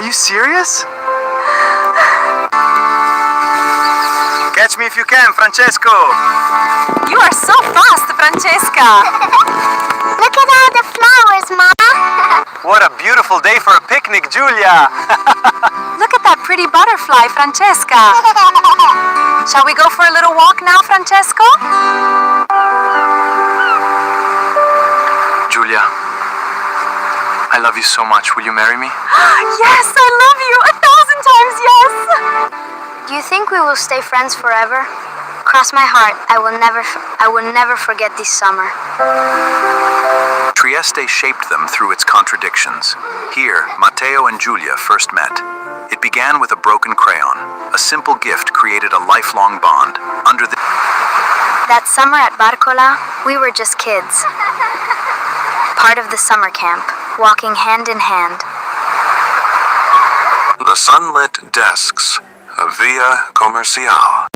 you serious? Catch me if you can, Francesco! You are so fast, Francesca! Look at all the flowers, Mama! What a beautiful day for a picnic, Giulia! Look at that pretty butterfly, Francesca! Shall we go for a little walk now, Francesco? Giulia, I love you so much. Will you marry me? Yes, I love you 1,000 times yes! Do you think we will stay friends forever? Cross my heart, I will never forget this summer. Trieste shaped them through its contradictions. Here, Matteo and Giulia first met. It began with a broken crayon. A simple gift created a lifelong bond. That summer at Barcola, we were just kids. Part of the summer camp, walking hand in hand. The sunlit desks of Via Commerciale.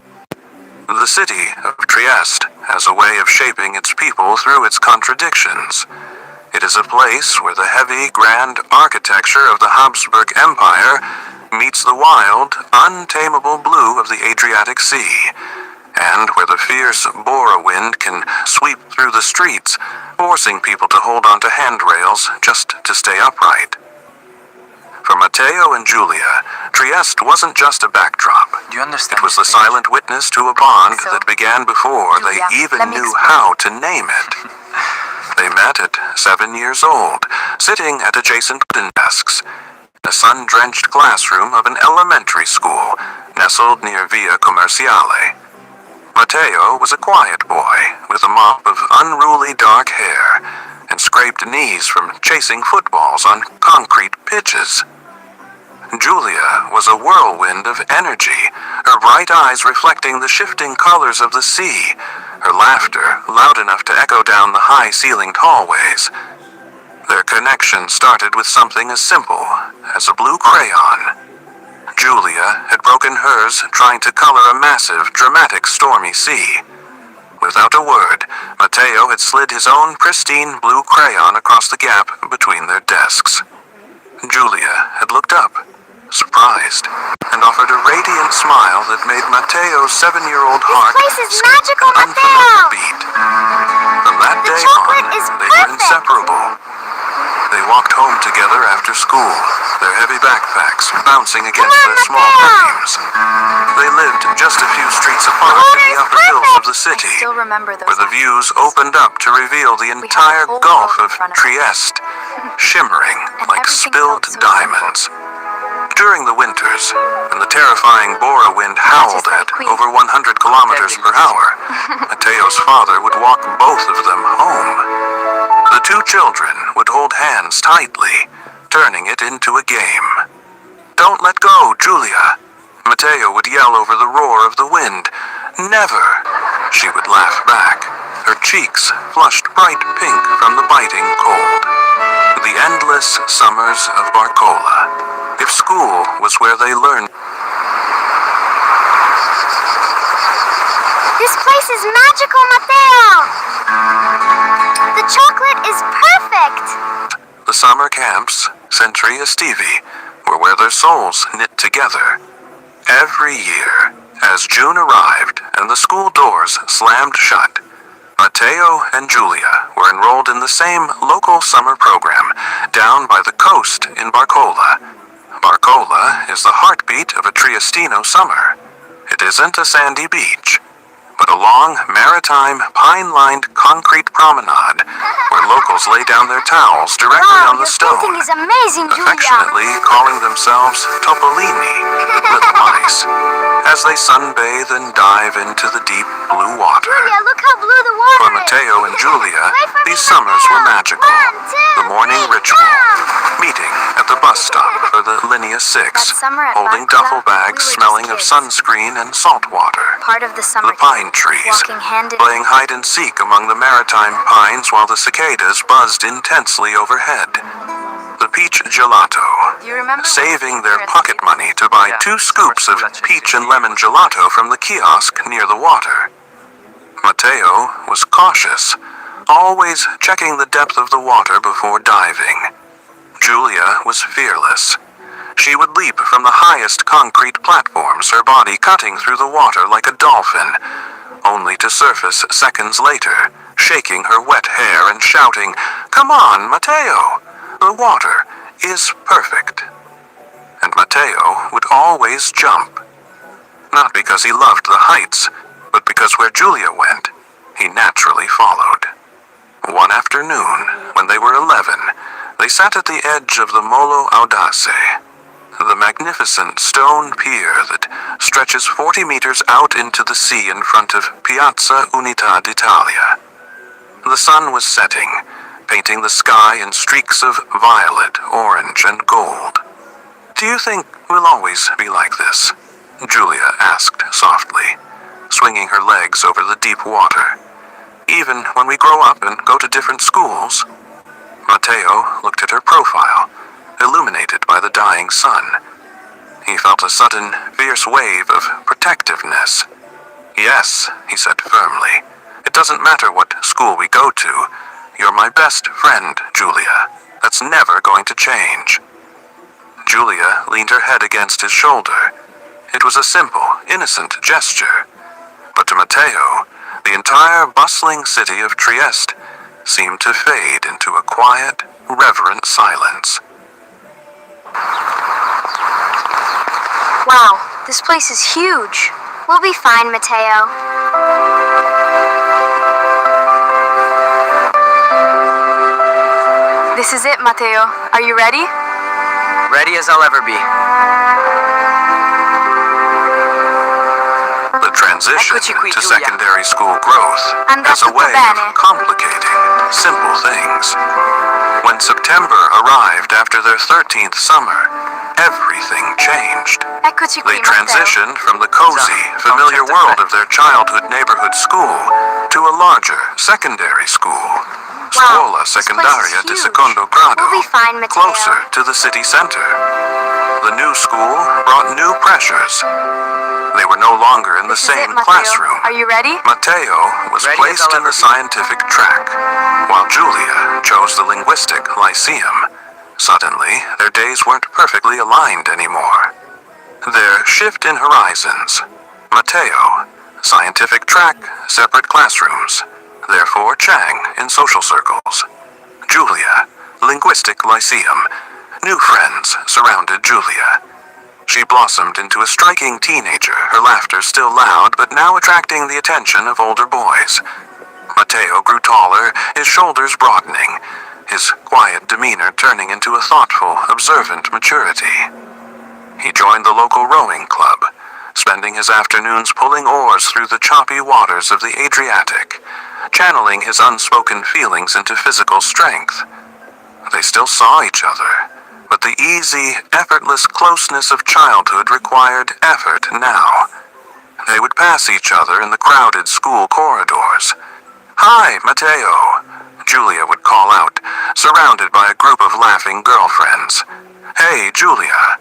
The city of Trieste has a way of shaping its people through its contradictions. It is a place where the heavy, grand architecture of the Habsburg Empire meets the wild, untamable blue of the Adriatic Sea, and where the fierce Bora wind can sweep through the streets, forcing people to hold onto handrails just to stay upright. For Matteo and Giulia, Trieste wasn't just a backdrop. Do you understand? It was the silent witness to a bond that began before they even knew how to name it. They met at 7 years old, sitting at adjacent wooden desks, in a sun-drenched classroom of an elementary school nestled near Via Commerciale. Matteo was a quiet boy with a mop of unruly dark hair and scraped knees from chasing footballs on concrete pitches. Giulia was a whirlwind of energy, her bright eyes reflecting the shifting colors of the sea, her laughter loud enough to echo down the high-ceilinged hallways. Their connection started with something as simple as a blue crayon. Giulia had broken hers trying to color a massive, dramatic, stormy sea. Without a word, Matteo had slid his own pristine blue crayon across the gap between their desks. Giulia had looked up, surprised, and offered a radiant smile that made Matteo's 7-year-old heart This place is skip magical, an unfamiliar Matteo! beat. From that The day chocolate on, is they were perfect! inseparable. They walked home together after school, their heavy backpacks bouncing against their small frames. They lived just a few streets apart in the upper hills of the city, I still remember those where the views opened up to reveal the entire whole Gulf world of in front of us. Trieste, shimmering like everything spilled felt so diamonds. During the winters, when the terrifying Bora wind howled like at Queen. over 100 kilometers per hour, Matteo's father would walk both of them home. The two children would hold hands tightly, turning it into a game. "Don't let go, Giulia," Matteo would yell over the roar of the wind. "Never," she would laugh back, her cheeks flushed bright pink from the biting cold. The endless summers of Barcola. If school was where they learned. This place is magical, Matteo! The chocolate is perfect! The summer camps, Centri Estivi, were where their souls knit together. Every year, as June arrived and the school doors slammed shut, Matteo and Giulia were enrolled in the same local summer program down by the coast in Barcola. Barcola is the heartbeat of a Triestino summer. It isn't a sandy beach, but a long, maritime, pine-lined concrete promenade where locals lay down their towels directly Wow, on the your stone, painting is amazing, Giulia! affectionately calling themselves Topolini, little mice, as they sunbathe and dive into the deep blue water. Giulia, look how blue the water For is! Matteo and Giulia, Wait for me, these summers were Matteo! magical. 1, 2, The morning 3, ritual, jump! meeting at the bus stop for the Linea 6, That summer at holding Barcola, duffel bags we were smelling of just kids. sunscreen and salt water. Part of the summer The pine camp, trees, walking hand in playing hide and seek among the maritime pines while the cicadas buzzed intensely overhead. The peach gelato, Do you remember saving their pocket money to buy 2 scoops of peach and lemon gelato from the kiosk near the water. Matteo was cautious, always checking the depth of the water before diving. Giulia was fearless. She would leap from the highest concrete platforms, her body cutting through the water like a dolphin, only to surface seconds later, shaking her wet hair and shouting, "Come on, Matteo! The water is perfect." And Matteo would always jump. Not because he loved the heights, but because where Giulia went, he naturally followed. One afternoon, when they were 11, they sat at the edge of the Molo Audace, the magnificent stone pier that stretches 40 meters out into the sea in front of Piazza Unità d'Italia. The sun was setting, painting the sky in streaks of violet, orange, and gold. "Do you think we'll always be like this?" Giulia asked softly, swinging her legs over the deep water. "Even when we grow up and go to different schools?" Matteo looked at her profile, illuminated by the dying sun. He felt a sudden, fierce wave of protectiveness. "Yes," he said firmly. "It doesn't matter what school we go to. You're my best friend, Giulia. That's never going to change." Giulia leaned her head against his shoulder. It was a simple, innocent gesture. But to Matteo, the entire bustling city of Trieste seemed to fade into a quiet, reverent silence. Wow, this place is huge. We'll be fine, Matteo. This is it, Matteo. Are you ready? Ready as I'll ever be. The transition Eccoci qui, to Giulia. secondary school growth has a Andato way bene. of complicating simple things. When September arrived after their 13th summer, everything changed. Eccoci qui, They Matteo. transitioned from the cozy, familiar world of their childhood neighborhood school to a larger secondary school, Scuola Secondaria di huge. Secondo Grado, We'll be fine, Matteo. closer to the city center. The new school brought new pressures. They were no longer in the This is it, same Matteo. classroom. Are you ready? Matteo was Ready as placed I'll in the ever be. scientific track, while Giulia chose the linguistic lyceum. Suddenly, their days weren't perfectly aligned anymore. Their shift in horizons. Matteo, scientific track, separate classrooms. Therefore, Chang in social circles. Giulia, linguistic lyceum. New friends surrounded Giulia. She blossomed into a striking teenager, her laughter still loud, but now attracting the attention of older boys. Matteo grew taller, his shoulders broadening, his quiet demeanor turning into a thoughtful, observant maturity. He joined the local rowing club, spending his afternoons pulling oars through the choppy waters of the Adriatic, channeling his unspoken feelings into physical strength. They still saw each other, but the easy, effortless closeness of childhood required effort now. They would pass each other in the crowded school corridors. "Hi, Matteo," Giulia would call out, surrounded by a group of laughing girlfriends. "Hey, Giulia,"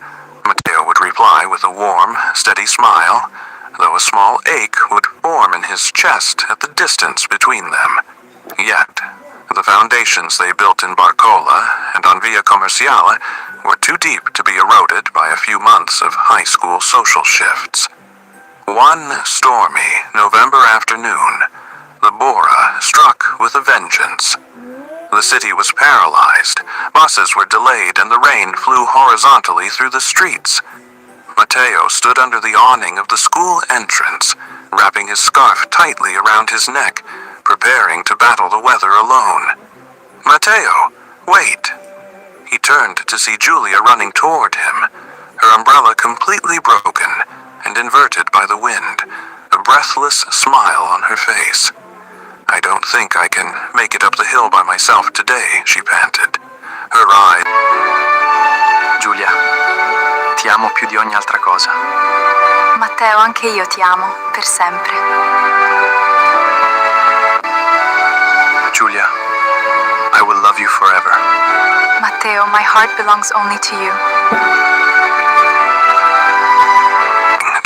Matteo would reply with a warm, steady smile, though a small ache would form in his chest at the distance between them. Yet, the foundations they built in Barcola and on Via Commerciale were too deep to be eroded by a few months of high school social shifts. One stormy November afternoon, the Bora struck with a vengeance. The city was paralyzed, buses were delayed, and the rain flew horizontally through the streets. Matteo stood under the awning of the school entrance, wrapping his scarf tightly around his neck, preparing to battle the weather alone. "Matteo, wait!" He turned to see Giulia running toward him, her umbrella completely broken and inverted by the wind, a breathless smile on her face. "I don't think I can make it up the hill by myself today," she panted. Her eyes... Giulia, ti amo più di ogni altra cosa. Matteo, anche io ti amo, per sempre. Giulia, I will love you forever. Matteo, my heart belongs only to you.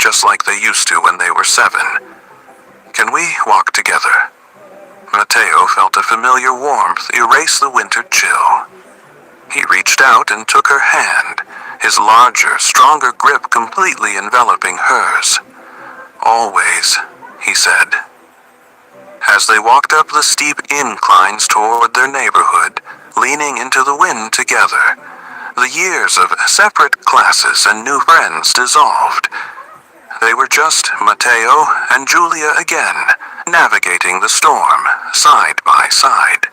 just like they used to when they were 7. Can we walk together? Matteo felt a familiar warmth erase the winter chill. He reached out and took her hand, his larger, stronger grip completely enveloping hers. "Always," he said. As they walked up the steep inclines toward their neighborhood, leaning into the wind together, the years of separate classes and new friends dissolved. They were just Matteo and Giulia again, navigating the storm, side by side.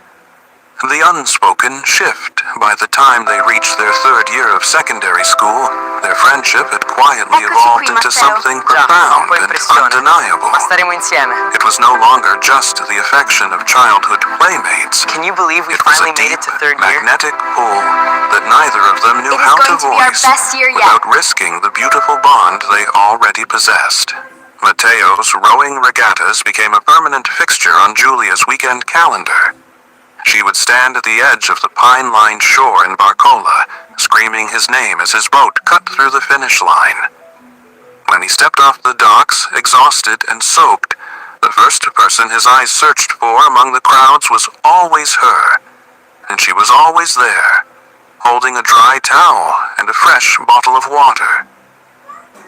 The unspoken shift by the time they reached their third year of secondary school, their friendship had quietly Eccoci evolved qui, into Matteo. something Già, un profound po' and impressione. undeniable. Ma staremo insieme. It was no longer just the affection of childhood playmates. Can you believe we It was a finally made deep, it to third year? magnetic pull that neither of them knew It is how to going to be our voice best year yet. without risking the beautiful bond they already possessed. Matteo's rowing regattas became a permanent fixture on Giulia's weekend calendar. She would stand at the edge of the pine-lined shore in Barcola, screaming his name as his boat cut through the finish line. When he stepped off the docks, exhausted and soaked, the first person his eyes searched for among the crowds was always her, and she was always there, holding a dry towel and a fresh bottle of water.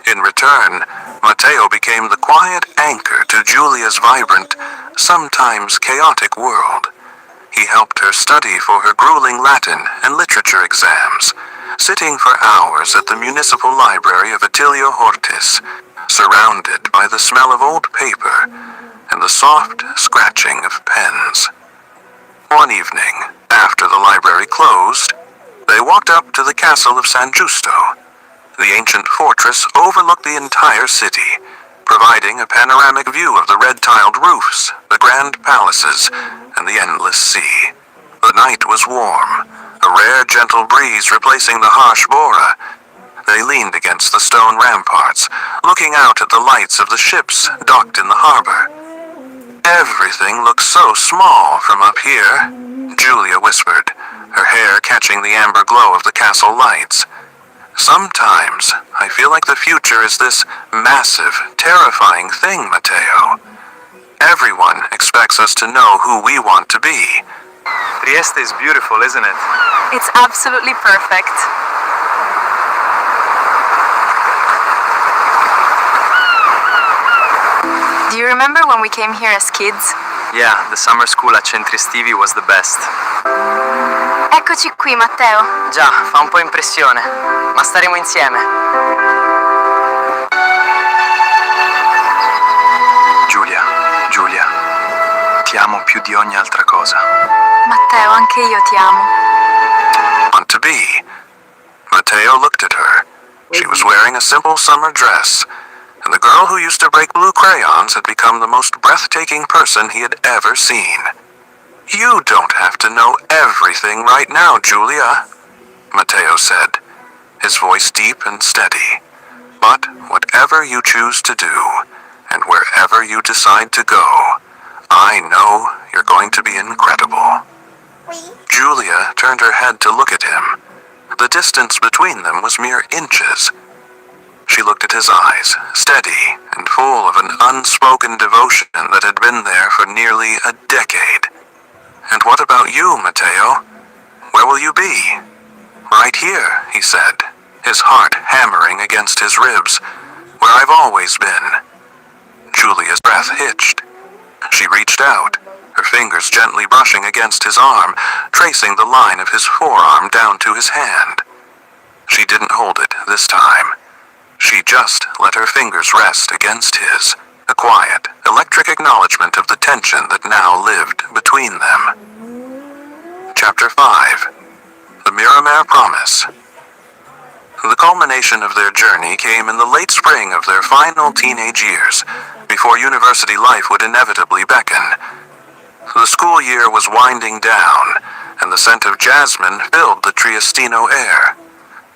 In return, Matteo became the quiet anchor to Giulia's vibrant, sometimes chaotic world. He helped her study for her grueling Latin and literature exams, sitting for hours at the municipal library of Attilio Hortis, surrounded by the smell of old paper and the soft scratching of pens. One evening, after the library closed, they walked up to the castle of San Giusto. The ancient fortress overlooked the entire city, providing a panoramic view of the red-tiled roofs, the grand palaces, and the endless sea. The night was warm, a rare gentle breeze replacing the harsh bora. They leaned against the stone ramparts, looking out at the lights of the ships docked in the harbor. "Everything looks so small from up here," Giulia whispered, her hair catching the amber glow of the castle lights. "Sometimes I feel like the future is this massive, terrifying thing, Matteo. Everyone expects us to know who we want to be." Trieste is beautiful, isn't it? It's absolutely perfect. Do you remember when we came here as kids? Yeah, the summer school at Centri Estivi was the best. Eccoci qui, Matteo. Già, fa un po' impressione. Ma staremo insieme. Giulia, ti amo più di ogni altra cosa. Matteo, anche io ti amo. Want to be? Matteo looked at her. She was wearing a simple summer dress, and the girl who used to break blue crayons had become the most breathtaking person he had ever seen. "You don't have to know everything right now, Giulia," Matteo said, his voice deep and steady. "But whatever you choose to do, and wherever you decide to go, I know you're going to be incredible." Giulia turned her head to look at him. The distance between them was mere inches. She looked at his eyes, steady and full of an unspoken devotion that had been there for nearly a decade. "And what about you, Matteo? Where will you be?" "Right here," he said, his heart hammering against his ribs. "Where I've always been." Giulia's breath hitched. She reached out, her fingers gently brushing against his arm, tracing the line of his forearm down to his hand. She didn't hold it this time. She just let her fingers rest against his, a quiet, electric acknowledgement of the tension that now lived between them. Chapter 5. The Miramare Promise. The culmination of their journey came in the late spring of their final teenage years, before university life would inevitably beckon. The school year was winding down, and the scent of jasmine filled the Triestino air.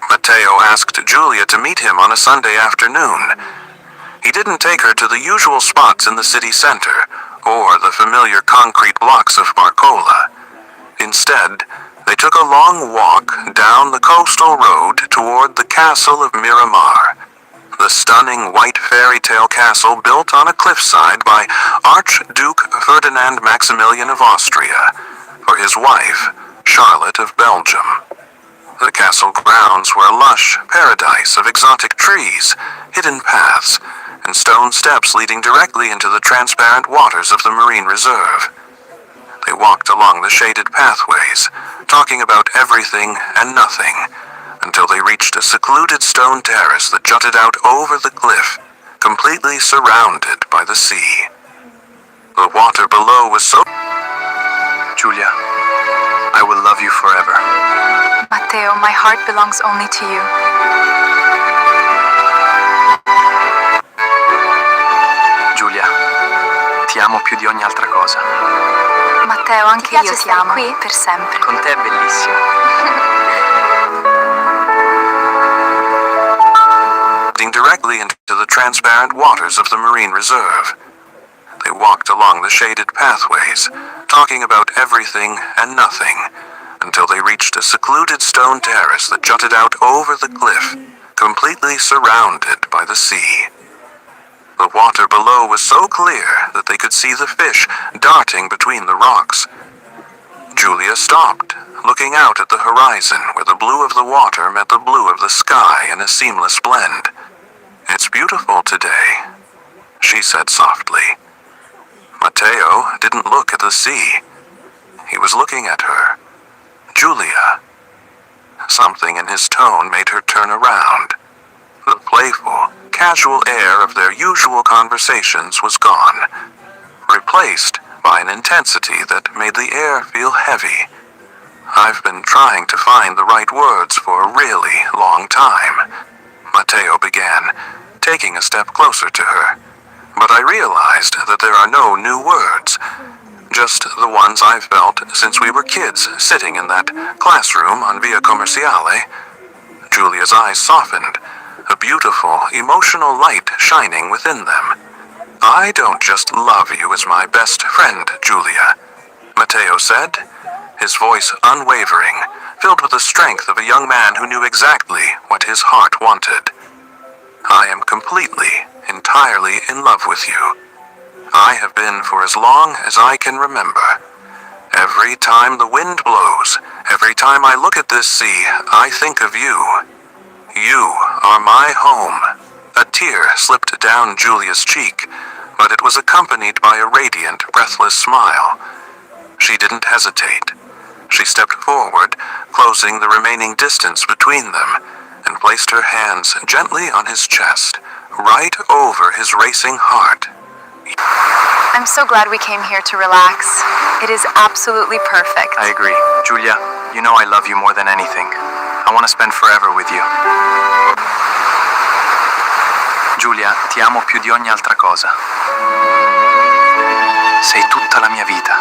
Matteo asked Giulia to meet him on a Sunday afternoon. He didn't take her to the usual spots in the city center, or the familiar concrete blocks of Barcola. Instead, they took a long walk down the coastal road toward the castle of Miramar, the stunning white fairy tale castle built on a cliffside by Archduke Ferdinand Maximilian of Austria for his wife, Charlotte of Belgium. The castle grounds were a lush paradise of exotic trees, hidden paths, and stone steps leading directly into the transparent waters of the marine reserve. They walked along the shaded pathways, talking about everything and nothing, until they reached a secluded stone terrace that jutted out over the cliff, completely surrounded by the sea. The water below was so... Giulia, I will love you forever. Matteo, my heart belongs only to you. Giulia, ti amo più di ogni altra cosa. Matteo, anche io ti amo qui? per sempre. Con te è bellissimo. Leading directly into the transparent waters of the marine reserve. They walked along the shaded pathways, talking about everything and nothing, until they reached a secluded stone terrace that jutted out over the cliff, completely surrounded by the sea. The water below was so clear that they could see the fish darting between the rocks. Giulia stopped, looking out at the horizon where the blue of the water met the blue of the sky in a seamless blend. "It's beautiful today," she said softly. Matteo didn't look at the sea. He was looking at her. Giulia. Something in his tone made her turn around. The playful, casual air of their usual conversations was gone, replaced by an intensity that made the air feel heavy. "I've been trying to find the right words for a really long time," Matteo began, taking a step closer to her. "But I realized that there are no new words, just the ones I've felt since we were kids sitting in that classroom on Via Commerciale." Giulia's eyes softened, a beautiful, emotional light shining within them. "I don't just love you as my best friend, Giulia," Matteo said, his voice unwavering, filled with the strength of a young man who knew exactly what his heart wanted. "I am completely, entirely in love with you. I have been for as long as I can remember. Every time the wind blows, every time I look at this sea, I think of you. You are my home." A tear slipped down Giulia's cheek, but it was accompanied by a radiant, breathless smile. She didn't hesitate. She stepped forward, closing the remaining distance between them, and placed her hands gently on his chest, right over his racing heart. I'm so glad we came here to relax. It is absolutely perfect. I agree. Giulia, you know I love you more than anything. I want to spend forever with you. Giulia, ti amo più di ogni altra cosa. Sei tutta la mia vita.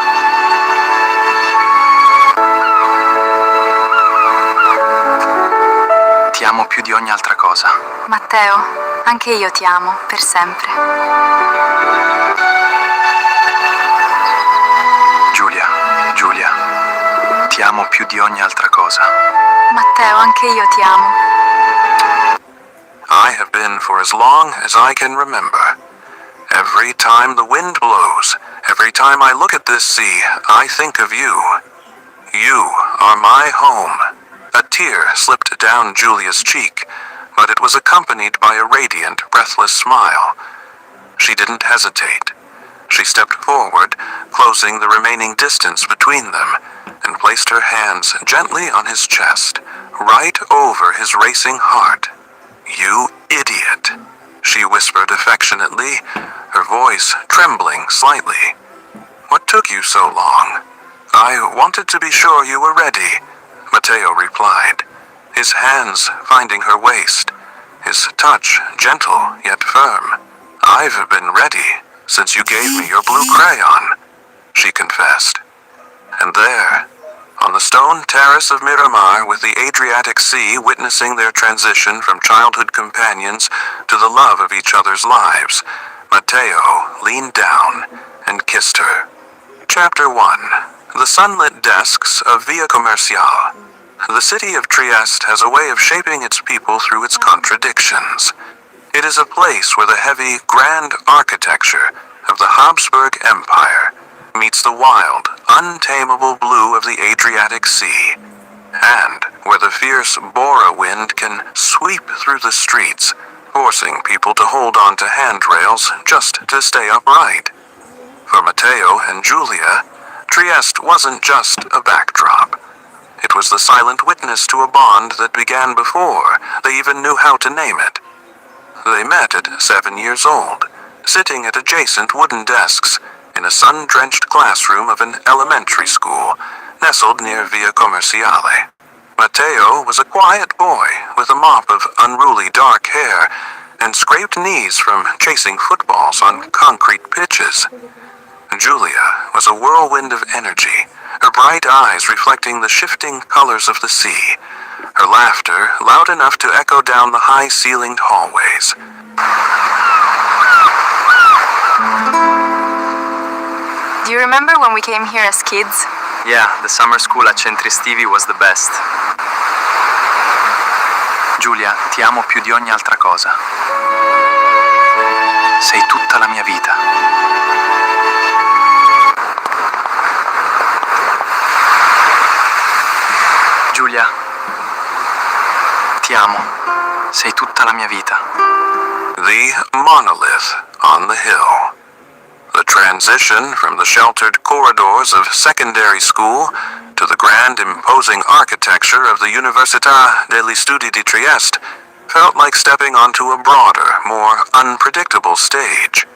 Ti amo più di ogni altra cosa. Matteo, anche io ti amo per sempre. Giulia, ti amo più di ogni altra cosa. Matteo, anche io ti amo. I have been for as long as I can remember. Every time the wind blows, every time I look at this sea, I think of you. You are my home. A tear slipped down Giulia's cheek, but it was accompanied by a radiant, breathless smile. She didn't hesitate. She stepped forward, closing the remaining distance between them, and placed her hands gently on his chest, right over his racing heart. "You idiot," she whispered affectionately, her voice trembling slightly. "What took you so long?" "I wanted to be sure you were ready," Matteo replied, his hands finding her waist, his touch gentle yet firm. "I've been ready since you gave me your blue crayon," she confessed. And there, on the stone terrace of Miramar, with the Adriatic Sea witnessing their transition from childhood companions to the love of each other's lives, Matteo leaned down and kissed her. Chapter 1. The sunlit desks of Via Commerciale. The city of Trieste has a way of shaping its people through its contradictions. It is a place where the heavy, grand architecture of the Habsburg Empire meets the wild, untamable blue of the Adriatic Sea. and where the fierce Bora wind can sweep through the streets, forcing people to hold on to handrails just to stay upright. For Matteo and Giulia, Trieste wasn't just a backdrop. It was the silent witness to a bond that began before they even knew how to name it. They met at 7 years old, sitting at adjacent wooden desks in a sun-drenched classroom of an elementary school nestled near Via Commerciale. Matteo was a quiet boy with a mop of unruly dark hair and scraped knees from chasing footballs on concrete pitches. Giulia was a whirlwind of energy, her bright eyes reflecting the shifting colors of the sea, her laughter loud enough to echo down the high-ceilinged hallways. Do you remember when we came here as kids? Yeah, the summer school at Centri Estivi was the best. Giulia, ti amo più di ogni altra cosa. Sei tutta la mia vita. Giulia, ti amo. Sei tutta la mia vita. The monolith on the hill. The transition from the sheltered corridors of secondary school to the grand, imposing architecture of the Università degli Studi di Trieste felt like stepping onto a broader, more unpredictable stage.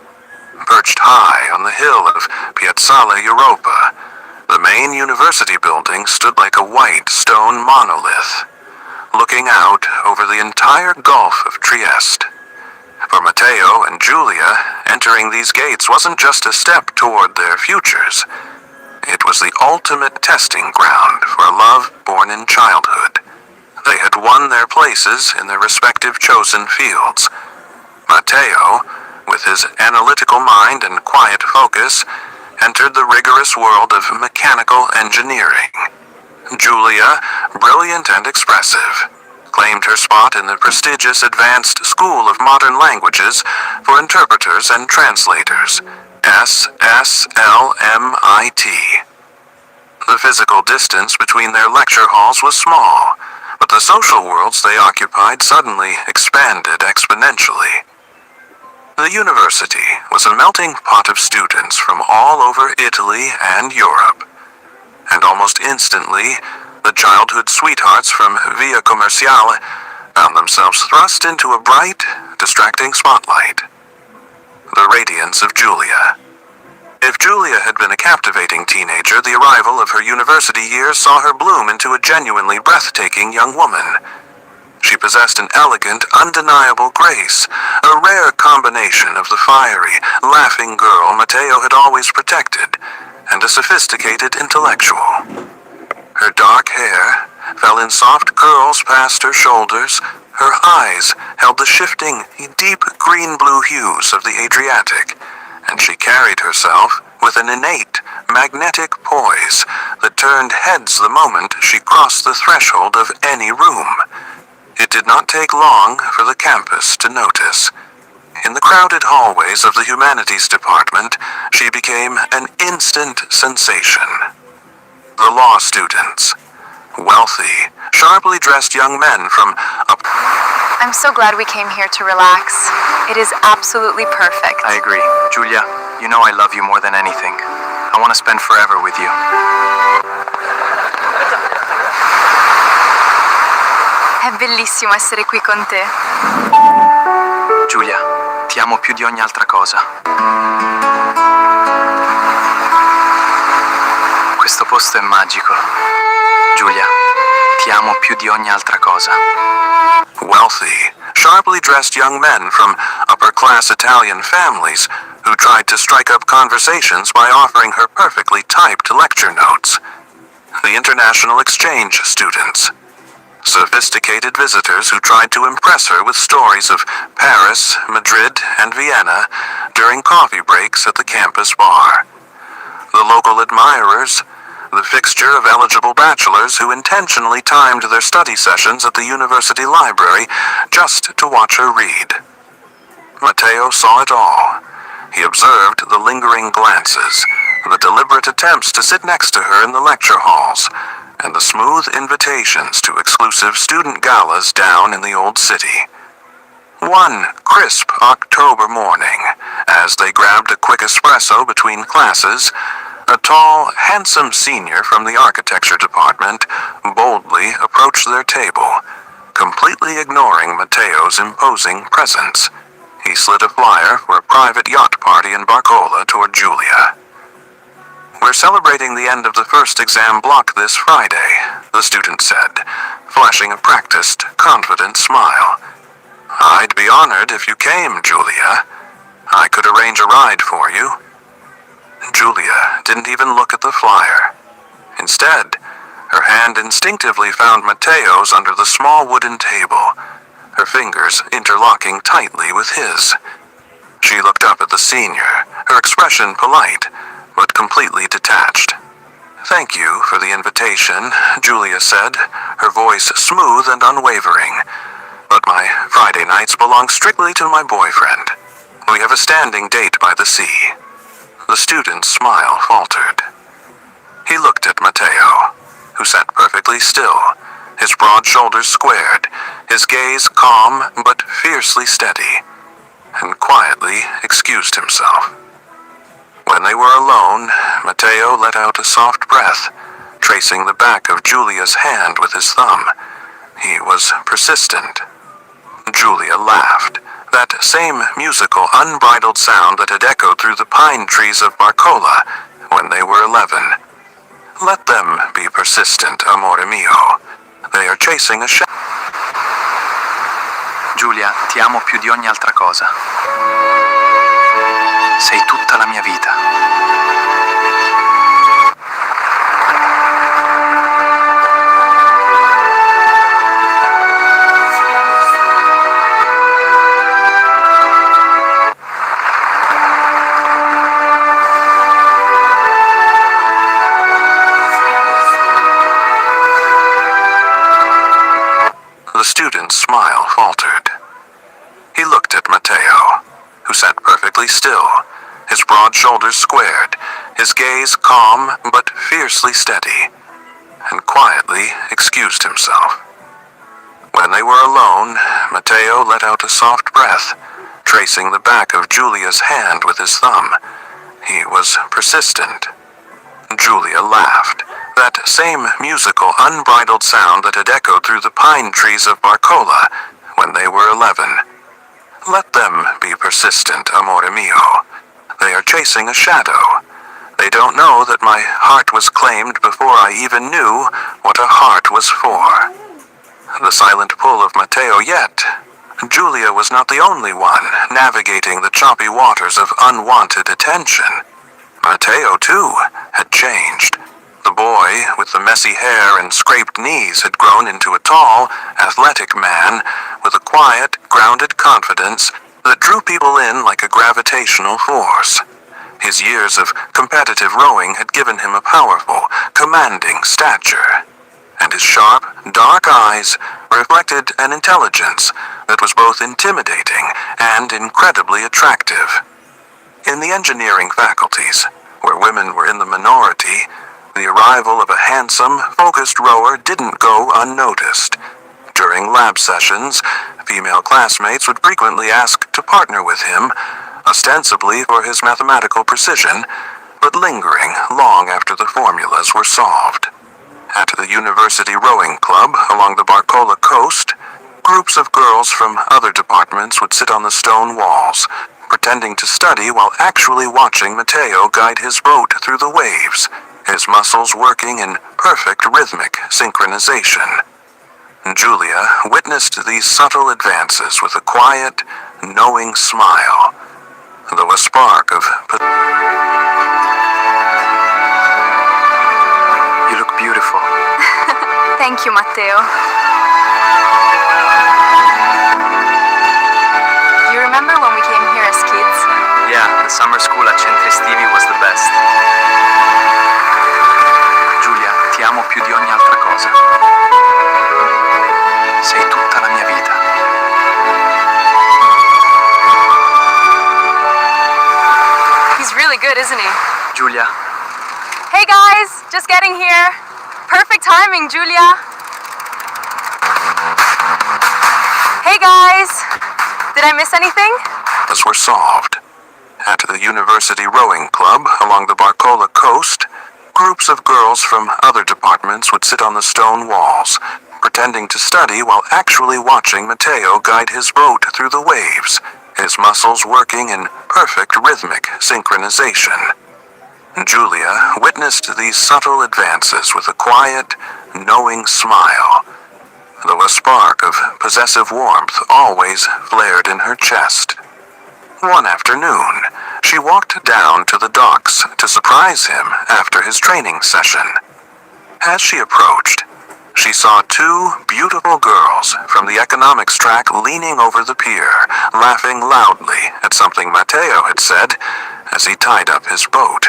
Perched high on the hill of Piazzale Europa, the main university building stood like a white stone monolith, looking out over the entire Gulf of Trieste. For Matteo and Giulia, entering these gates wasn't just a step toward their futures. It was the ultimate testing ground for a love born in childhood. They had won their places in their respective chosen fields. Matteo, with his analytical mind and quiet focus, entered the rigorous world of mechanical engineering. Giulia, brilliant and expressive, claimed her spot in the prestigious Advanced School of Modern Languages for Interpreters and Translators, SSLMIT. The physical distance between their lecture halls was small, but the social worlds they occupied suddenly expanded exponentially. The university was a melting pot of students from all over Italy and Europe, and almost instantly, the childhood sweethearts from Via Commerciale found themselves thrust into a bright, distracting spotlight. The radiance of Giulia. If Giulia had been a captivating teenager, the arrival of her university years saw her bloom into a genuinely breathtaking young woman. She possessed an elegant, undeniable grace, a rare combination of the fiery, laughing girl Matteo had always protected, and a sophisticated intellectual. Her dark hair fell in soft curls past her shoulders. Her eyes held the shifting, deep green-blue hues of the Adriatic, and she carried herself with an innate, magnetic poise that turned heads the moment she crossed the threshold of any room. It did not take long for the campus to notice. In the crowded hallways of the humanities department, she became an instant sensation. The law students, wealthy, sharply dressed young men from I'm so glad we came here to relax. It is absolutely perfect. I agree. Giulia, you know I love you more than anything. I want to spend forever with you. È bellissimo essere qui con te. Giulia, ti amo più di ogni altra cosa. Questo posto è magico. Giulia, ti amo più di ogni altra cosa. wealthy, sharply dressed young men from upper-class Italian families who tried to strike up conversations by offering her perfectly typed lecture notes. The international exchange students. Sophisticated visitors who tried to impress her with stories of Paris, Madrid, and Vienna during coffee breaks at the campus bar. The local admirers, the fixture of eligible bachelors who intentionally timed their study sessions at the university library just to watch her read. Matteo saw it all. He observed the lingering glances, the deliberate attempts to sit next to her in the lecture halls, and the smooth invitations to exclusive student galas down in the old city. One crisp October morning, as they grabbed a quick espresso between classes, a tall, handsome senior from the architecture department boldly approached their table, completely ignoring Matteo's imposing presence. He slid a flyer for a private yacht party in Barcola toward Giulia. "We're celebrating the end of the first exam block this Friday," the student said, flashing a practiced, confident smile. "I'd be honored if you came, Giulia. I could arrange a ride for you." Giulia didn't even look at the flyer. Instead, her hand instinctively found Matteo's under the small wooden table, her fingers interlocking tightly with his. She looked up at the senior, her expression polite, but completely detached. "Thank you for the invitation," Giulia said, her voice smooth and unwavering. "But my Friday nights belong strictly to my boyfriend. We have a standing date by the sea." The student's smile faltered. He looked at Matteo, who sat perfectly still, his broad shoulders squared, his gaze calm but fiercely steady, and quietly excused himself. When they were alone, Matteo let out a soft breath, tracing the back of Giulia's hand with his thumb. He was persistent. Giulia laughed, that same musical, unbridled sound that had echoed through the pine trees of Barcola when they were 11. "Let them be persistent, amore mio. They are chasing a shadow." Giulia, ti amo più di ogni altra cosa. Sei tutta la mia vita. The student's smile faltered. He looked at Matteo, who sat perfectly still, his broad shoulders squared, his gaze calm but fiercely steady, and quietly excused himself. When they were alone, Matteo let out a soft breath, tracing the back of Giulia's hand with his thumb. He was persistent. Giulia laughed, that same musical, unbridled sound that had echoed through the pine trees of Barcola when they were 11. "Let them be persistent, amore mio. They are chasing a shadow. They don't know that my heart was claimed before I even knew what a heart was for." The silent pull of Matteo yet. Giulia was not the only one navigating the choppy waters of unwanted attention. Matteo, too, had changed. The boy with the messy hair and scraped knees had grown into a tall, athletic man with a quiet, grounded confidence that drew people in like a gravitational force. His years of competitive rowing had given him a powerful, commanding stature, and his sharp, dark eyes reflected an intelligence that was both intimidating and incredibly attractive. In the engineering faculties, where women were in the minority, the arrival of a handsome, focused rower didn't go unnoticed. During lab sessions, female classmates would frequently ask to partner with him, ostensibly for his mathematical precision, but lingering long after the formulas were solved. At the University Rowing Club along the Barcola coast, groups of girls from other departments would sit on the stone walls, pretending to study while actually watching Matteo guide his boat through the waves, his muscles working in perfect rhythmic synchronization. Giulia witnessed these subtle advances with a quiet, knowing smile, though a spark of... You look beautiful. Thank you, Matteo. You remember when we came here as kids? Yeah, the summer school at Centri Estivi was the best. Giulia, ti amo più di ogni altra cosa. Sei tutta la mia vita. He's really good, isn't he? Giulia, Hey guys, just getting here. Perfect timing, Julia. Hey guys! Did I miss anything? Were solved. At the University Rowing Club along the Barcola coast, groups of girls from other departments would sit on the stone walls, pretending to study while actually watching Matteo guide his boat through the waves, his muscles working in perfect rhythmic synchronization. Julia witnessed these subtle advances with a quiet, knowing smile, though a spark of possessive warmth always flared in her chest. One afternoon, she walked down to the docks to surprise him after his training session. As she approached, she saw two beautiful girls from the economics track leaning over the pier, laughing loudly at something Matteo had said as he tied up his boat.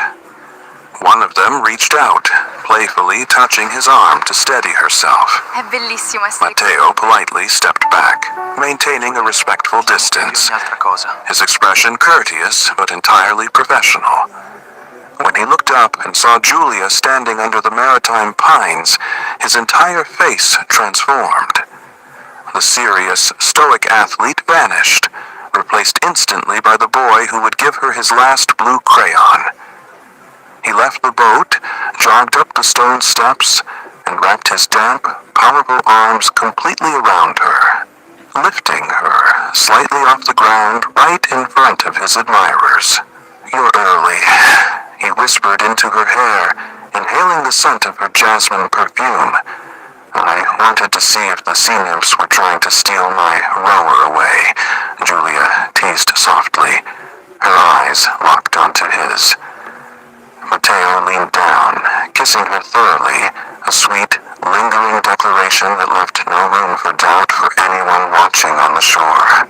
One of them reached out, playfully touching his arm to steady herself. È bellissimo essere Matteo politely stepped back, maintaining a respectful distance, Ogni altra cosa. his expression courteous but entirely professional. When he looked up and saw Julia standing under the maritime pines, his entire face transformed. The serious, stoic athlete vanished, replaced instantly by the boy who would give her his last blue crayon. He left the boat, jogged up the stone steps, and wrapped his damp, powerful arms completely around her, lifting her slightly off the ground right in front of his admirers. "You're early," he whispered into her hair, inhaling the scent of her jasmine perfume. "I wanted to see if the sea nymphs were trying to steal my rower away," Julia teased softly, her eyes locked onto his. Matteo leaned down, kissing her thoroughly, a sweet, lingering declaration that left no room for doubt for anyone watching on the shore.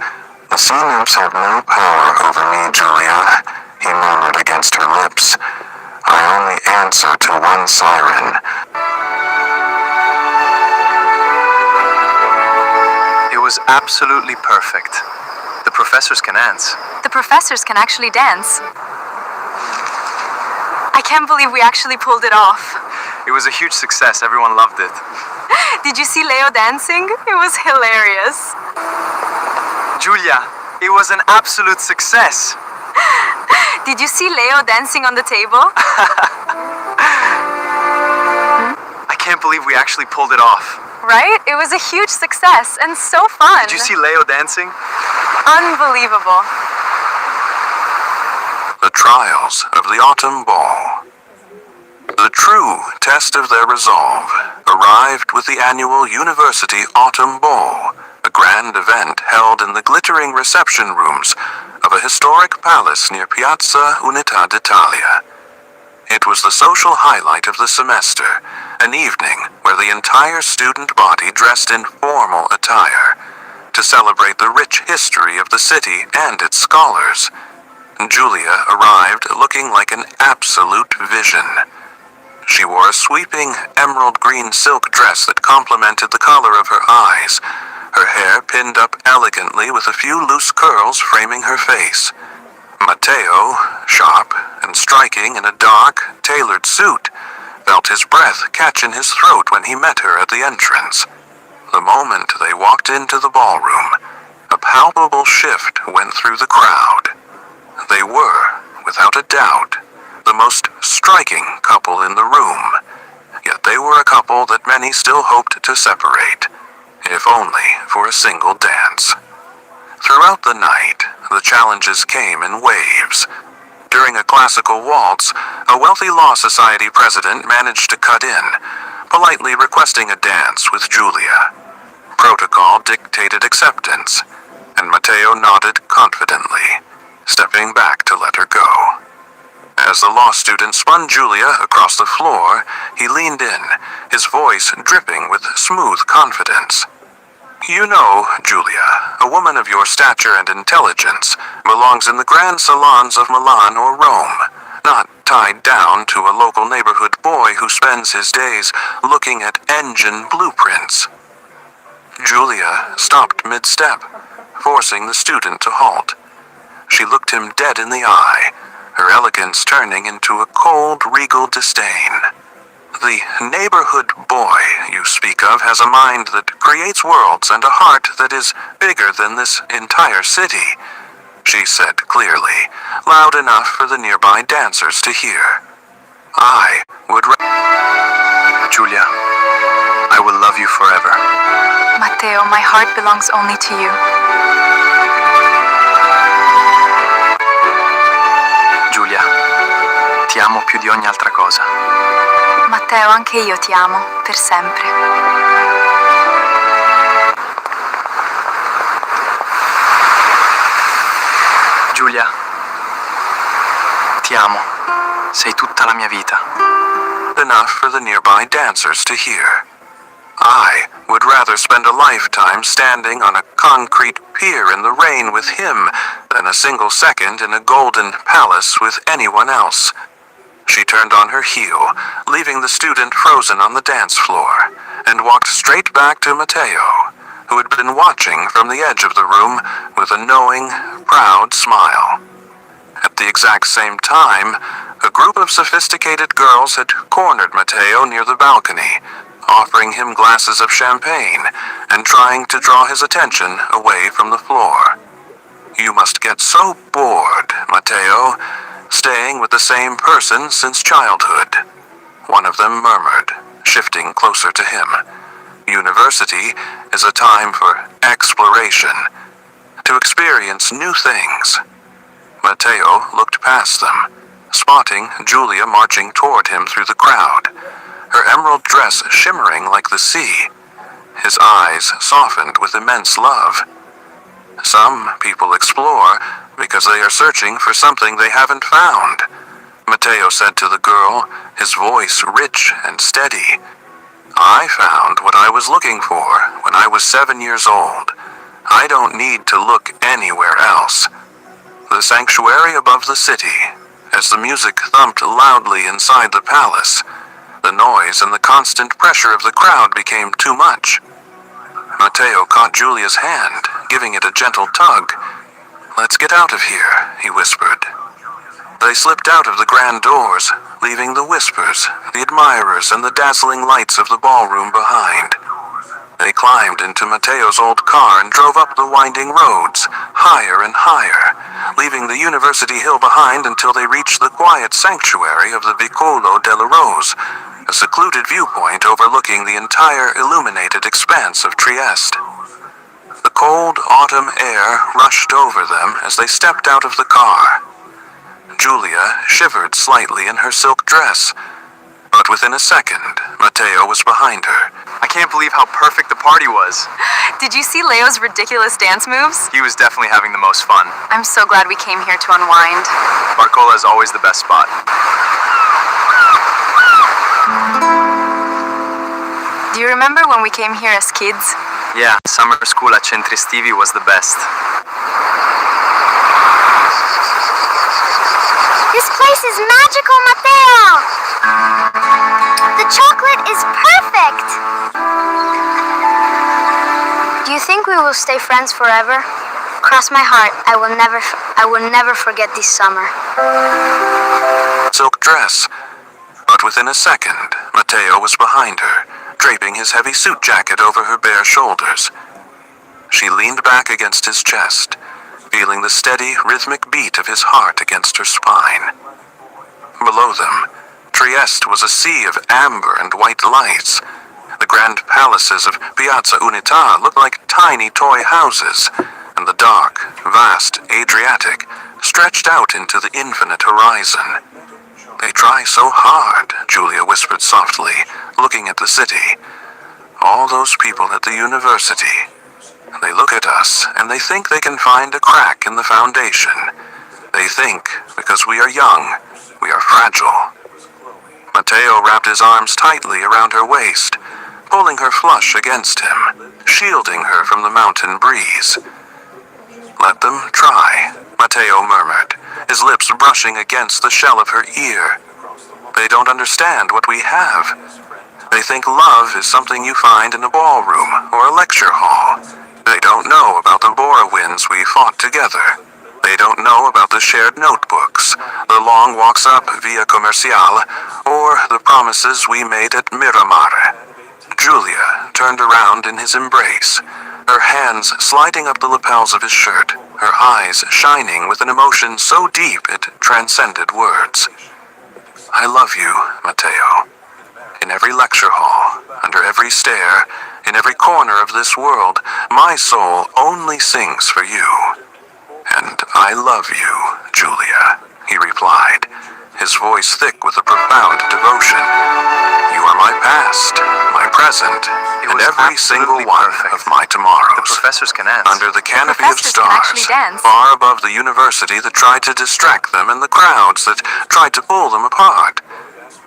"The sea nymphs have no power over me, Julia," he murmured against her lips. "I only answer to one siren." It was absolutely perfect. The professors can dance. The professors can actually dance. I can't believe we actually pulled it off. It was a huge success. Everyone loved it. Did you see Leo dancing? It was hilarious. Julia, it was an absolute success. Did you see Leo dancing on the table? I can't believe we actually pulled it off. Right? It was a huge success and so fun. Did you see Leo dancing? Unbelievable. The trials of the Autumn Ball. The true test of their resolve arrived with the annual University Autumn Ball, a grand event held in the glittering reception rooms of a historic palace near Piazza Unità d'Italia. It was the social highlight of the semester, an evening where the entire student body dressed in formal attire to celebrate the rich history of the city and its scholars. Julia arrived looking like an absolute vision. She wore a sweeping emerald green silk dress that complemented the color of her eyes, her hair pinned up elegantly with a few loose curls framing her face. Matteo, sharp and striking in a dark, tailored suit, felt his breath catch in his throat when he met her at the entrance. The moment they walked into the ballroom, a palpable shift went through the crowd. They were, without a doubt, the most striking couple in the room, yet they were a couple that many still hoped to separate, if only for a single dance. Throughout the night, the challenges came in waves. During a classical waltz, a wealthy law society president managed to cut in, politely requesting a dance with Julia. Protocol dictated acceptance, and Matteo nodded confidently, stepping back to let her go. As the law student spun Julia across the floor, he leaned in, his voice dripping with smooth confidence. "You know, Julia, a woman of your stature and intelligence belongs in the grand salons of Milan or Rome, not tied down to a local neighborhood boy who spends his days looking at engine blueprints." Julia stopped mid-step, forcing the student to halt. She looked him dead in the eye, her elegance turning into a cold, regal disdain. the neighborhood boy you speak of has a mind that creates worlds and a heart that is bigger than this entire city, she said clearly, loud enough for the nearby dancers to hear. I would Giulia, I will love you forever. Matteo, my heart belongs only to you. Giulia, ti amo più di ogni altra cosa. Matteo, anche io ti amo, per sempre. Giulia, ti amo. Sei tutta la mia vita. enough for the nearby dancers to hear. I would rather spend a lifetime standing on a concrete pier in the rain with him than a single second in a golden palace with anyone else. She turned on her heel, leaving the student frozen on the dance floor, and walked straight back to Matteo, who had been watching from the edge of the room with a knowing, proud smile. At the exact same time, a group of sophisticated girls had cornered Matteo near the balcony, offering him glasses of champagne and trying to draw his attention away from the floor. "You must get so bored, Matteo, staying with the same person since childhood," one of them murmured, shifting closer to him. "University is a time for exploration, to experience new things." Matteo looked past them, spotting Giulia marching toward him through the crowd, her emerald dress shimmering like the sea. His eyes softened with immense love. Some people explore because they are searching for something they haven't found, Matteo said to the girl, his voice rich and steady. "I found what I was looking for when I was 7 years old. I don't need to look anywhere else." The sanctuary above the city, as the music thumped loudly inside the palace, the noise and the constant pressure of the crowd became too much. Matteo caught Giulia's hand, giving it a gentle tug. "Let's get out of here," he whispered. They slipped out of the grand doors, leaving the whispers, the admirers, and the dazzling lights of the ballroom behind. They climbed into Matteo's old car and drove up the winding roads, higher and higher, leaving the University Hill behind until they reached the quiet sanctuary of the Vicolo della Rose, a secluded viewpoint overlooking the entire illuminated expanse of Trieste. The cold autumn air rushed over them as they stepped out of the car. Giulia shivered slightly in her silk dress, but within a second, Matteo was behind her. I can't believe how perfect the party was. Did you see Leo's ridiculous dance moves? He was definitely having the most fun. I'm so glad we came here to unwind. Barcola is always the best spot. Do you remember when we came here as kids? Yeah, summer school at Centri Estivi was the best. This place is magical, Matteo! The chocolate is perfect! Do you think we will stay friends forever? Cross my heart, I will never forget this summer. Silk dress, but within a second, Matteo was behind her, draping his heavy suit jacket over her bare shoulders. She leaned back against his chest, feeling the steady, rhythmic beat of his heart against her spine. Below them, Trieste was a sea of amber and white lights. The grand palaces of Piazza Unità looked like tiny toy houses, and the dark, vast Adriatic stretched out into the infinite horizon. "They try so hard," Giulia whispered softly, looking at the city. "All those people at the university. They look at us, and they think they can find a crack in the foundation. They think, because we are young, we are fragile." Matteo wrapped his arms tightly around her waist, pulling her flush against him, shielding her from the mountain breeze. "Let them try," Matteo murmured, his lips brushing against the shell of her ear. "They don't understand what we have. They think love is something you find in a ballroom or a lecture hall. They don't know about the Bora winds we fought together. They don't know about the shared notebooks, the long walks up Via Comerciale, or the promises we made at Miramare. Julia turned around in his embrace, her hands sliding up the lapels of his shirt, her eyes shining with an emotion so deep it transcended words. I love you, Matteo. In every lecture hall, under every stair, in every corner of this world, my soul only sings for you. And I love you, Julia, he replied, his voice thick with a profound devotion. You are my past, my present, and every single one of my tomorrows. The professors can dance. Under the canopy of Professors can actually stars, dance. far above the university that tried to distract them and the crowds that tried to pull them apart,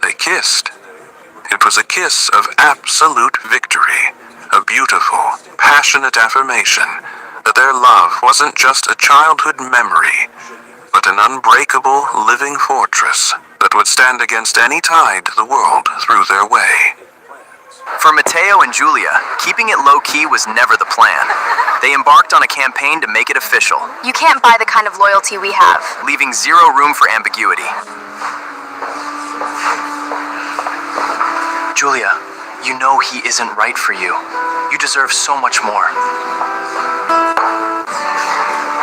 they kissed. It was a kiss of absolute victory, a beautiful, passionate affirmation that their love wasn't just a childhood memory, but an unbreakable, living fortress that would stand against any tide the world threw their way. For Matteo and Julia, keeping it low-key was never the plan. They embarked on a campaign to make it official, You can't buy the kind of loyalty we have. leaving zero room for ambiguity. Julia, you know he isn't right for you. You deserve so much more.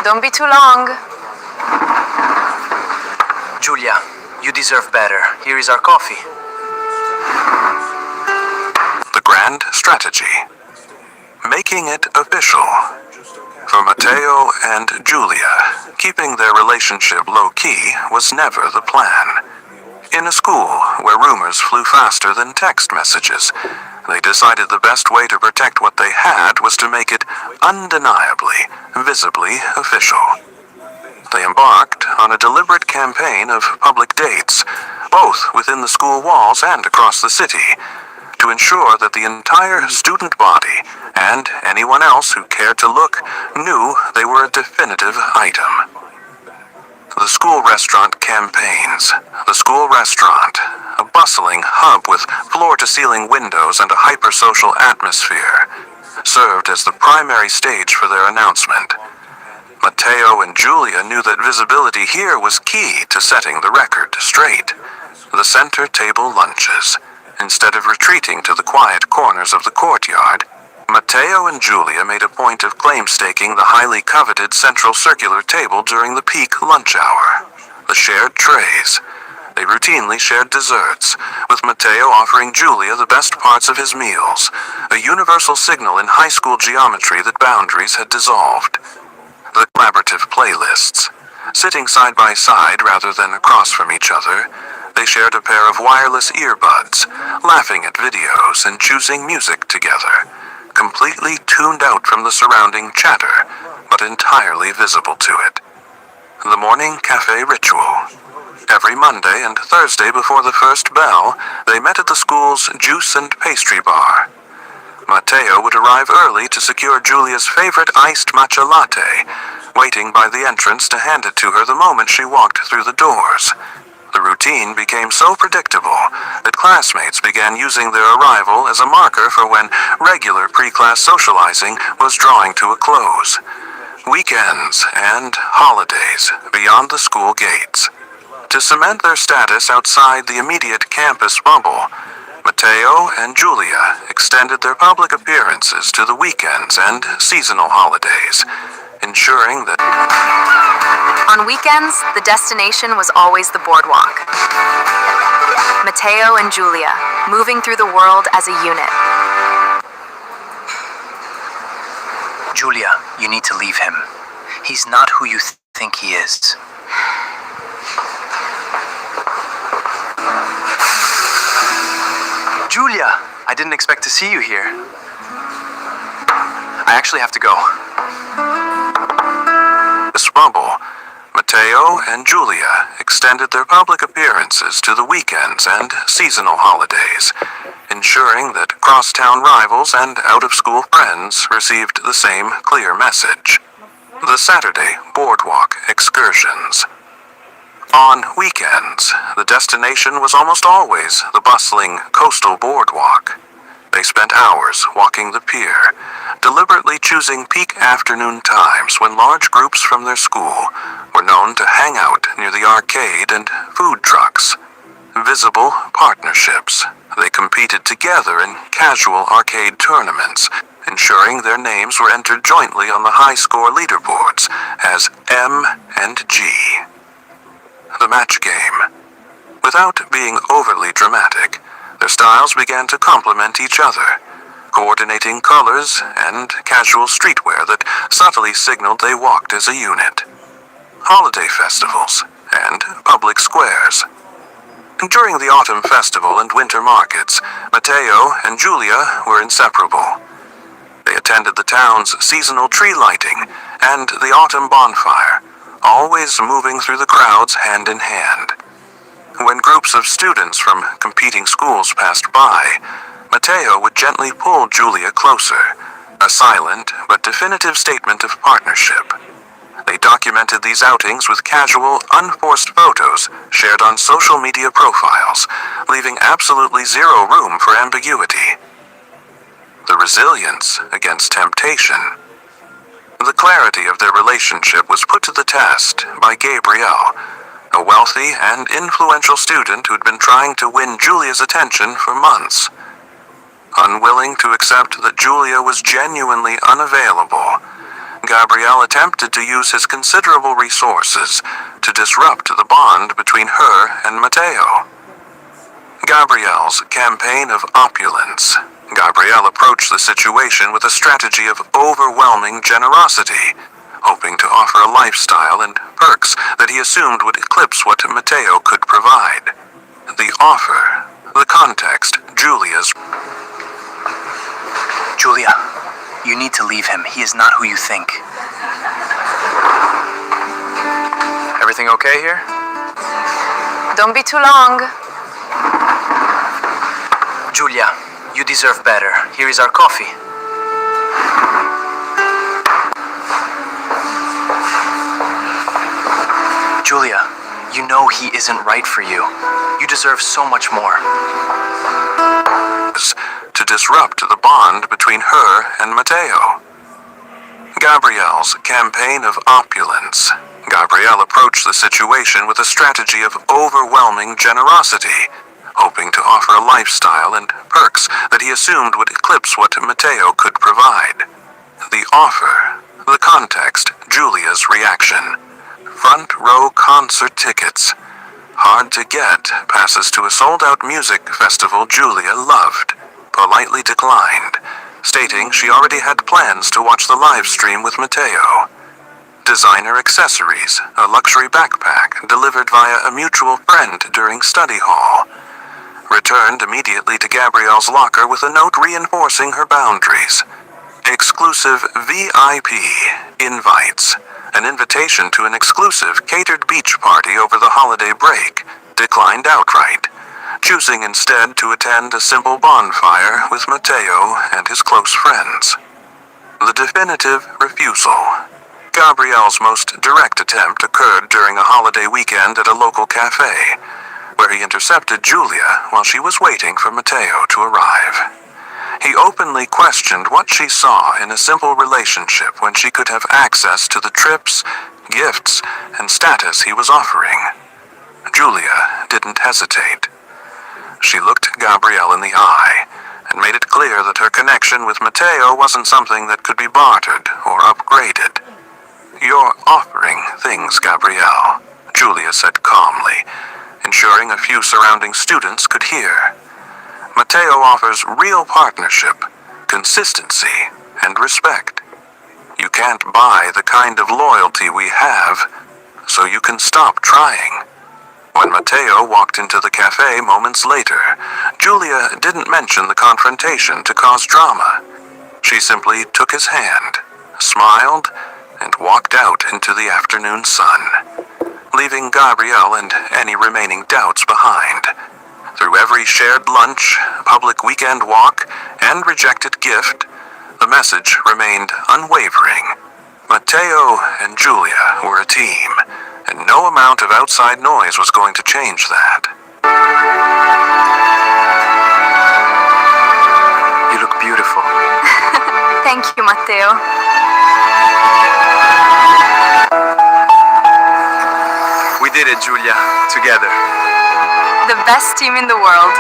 Don't be too long. Julia, you deserve better. Here is our coffee. The grand strategy. Making it official. For Matteo and Julia, keeping their relationship low-key was never the plan. In a school where rumors flew faster than text messages, they decided the best way to protect what they had was to make it undeniably, visibly official. They embarked on a deliberate campaign of public dates, both within the school walls and across the city, to ensure that the entire student body and anyone else who cared to look knew they were a definitive item. The school restaurant campaigns. The school restaurant, a bustling hub with floor-to-ceiling windows and a hypersocial atmosphere, served as the primary stage for their announcement. Matteo and Julia knew that visibility here was key to setting the record straight. The center table lunches. Instead of retreating to the quiet corners of the courtyard, Matteo and Julia made a point of claim-staking the highly coveted central circular table during the peak lunch hour. The shared trays. They routinely shared desserts, with Matteo offering Julia the best parts of his meals, a universal signal in high school geometry that boundaries had dissolved. The collaborative playlists. Sitting side by side rather than across from each other, they shared a pair of wireless earbuds, laughing at videos and choosing music together, completely tuned out from the surrounding chatter, but entirely visible to it. The morning cafe ritual. Every Monday and Thursday before the first bell, they met at the school's juice and pastry bar. Matteo would arrive early to secure Julia's favorite iced matcha latte, waiting by the entrance to hand it to her the moment she walked through the doors. The routine became so predictable that classmates began using their arrival as a marker for when regular pre-class socializing was drawing to a close. Weekends and holidays beyond the school gates. To cement their status outside the immediate campus bubble, Matteo and Julia extended their public appearances to the weekends and seasonal holidays, ensuring that On weekends, the destination was always the boardwalk. Matteo and Julia, moving through the world as a unit. Julia, you need to leave him. He's not who you think he is. Julia, I didn't expect to see you here. I actually have to go. this bubble, Matteo and Julia extended their public appearances to the weekends and seasonal holidays, ensuring that crosstown rivals and out-of-school friends received the same clear message. The Saturday Boardwalk Excursions. On weekends, the destination was almost always the bustling coastal boardwalk. They spent hours walking the pier, deliberately choosing peak afternoon times when large groups from their school were known to hang out near the arcade and food trucks. Visible partnerships. They competed together in casual arcade tournaments, ensuring their names were entered jointly on the high-score leaderboards as M and G. The match game. Without being overly dramatic, their styles began to complement each other, coordinating colors and casual streetwear that subtly signaled they walked as a unit. Holiday festivals and public squares. During the autumn festival and winter markets, Matteo and Giulia were inseparable. They attended the town's seasonal tree lighting and the autumn bonfire, always moving through the crowds hand in hand. When groups of students from competing schools passed by, Matteo would gently pull Giulia closer, a silent but definitive statement of partnership. They documented these outings with casual, unforced photos shared on social media profiles, leaving absolutely zero room for ambiguity. The resilience against temptation. The clarity of their relationship was put to the test by Gabrielle, a wealthy and influential student who'd been trying to win Giulia's attention for months. Unwilling to accept that Giulia was genuinely unavailable, Gabrielle attempted to use his considerable resources to disrupt the bond between her and Matteo. Gabrielle's campaign of opulence. Gabrielle approached the situation with a strategy of overwhelming generosity, hoping to offer a lifestyle and perks that he assumed would eclipse what Matteo could provide. The offer, the context, Giulia's. Giulia, you need to leave him. He is not who you think. Everything okay here? Don't be too long. Giulia, you deserve better. Here is our coffee. Giulia, you know he isn't right for you. You deserve so much more. To disrupt the bond between her and Matteo. Gabrielle's campaign of opulence. Gabrielle approached the situation with a strategy of overwhelming generosity, hoping to offer a lifestyle and perks that he assumed would eclipse what Matteo could provide. The offer, the context, Giulia's reaction. Front row concert tickets. Hard to get passes to a sold-out music festival Giulia loved. Politely declined, stating she already had plans to watch the live stream with Matteo. Designer accessories, a luxury backpack delivered via a mutual friend during study hall. Returned immediately to Gabrielle's locker with a note reinforcing her boundaries. Exclusive VIP invites. An invitation to an exclusive catered beach party over the holiday break. Declined outright, choosing instead to attend a simple bonfire with Matteo and his close friends. The definitive refusal. Gabrielle's most direct attempt occurred during a holiday weekend at a local cafe, where he intercepted Giulia while she was waiting for Matteo to arrive. He openly questioned what she saw in a simple relationship when she could have access to the trips, gifts, and status he was offering. Giulia didn't hesitate. She looked Gabrielle in the eye and made it clear that her connection with Matteo wasn't something that could be bartered or upgraded. "You're offering things, Gabrielle," Giulia said calmly, ensuring a few surrounding students could hear. "Matteo offers real partnership, consistency, and respect. You can't buy the kind of loyalty we have, so you can stop trying." When Matteo walked into the cafe moments later, Giulia didn't mention the confrontation to cause drama. She simply took his hand, smiled, and walked out into the afternoon sun, leaving Gabrielle and any remaining doubts behind. Through every shared lunch, public weekend walk, and rejected gift, the message remained unwavering. Matteo and Giulia were a team, and no amount of outside noise was going to change that. Thank you, Matteo. We did it, Giulia, together. The best team in the world.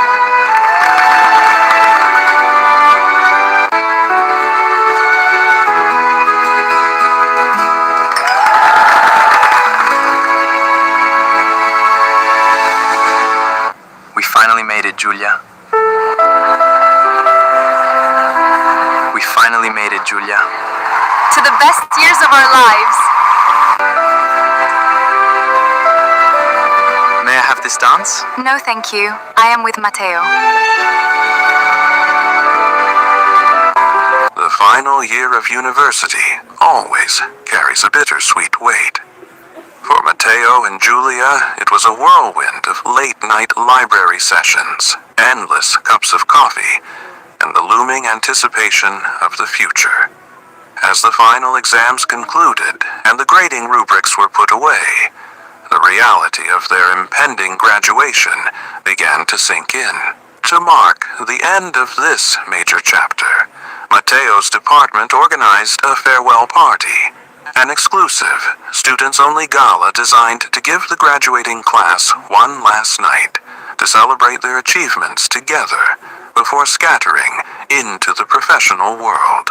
We finally made it, Giulia. We finally made it, Giulia. To the best years of our lives. May I have this dance? No, thank you. I am with Matteo. The final year of university always carries a bittersweet weight. For Matteo and Giulia, it was a whirlwind of late-night library sessions, endless cups of coffee, and the looming anticipation of the future. As the final exams concluded and the grading rubrics were put away, the reality of their impending graduation began to sink in. To mark the end of this major chapter, Matteo's department organized a farewell party, an exclusive, students-only gala designed to give the graduating class one last night to celebrate their achievements together before scattering into the professional world.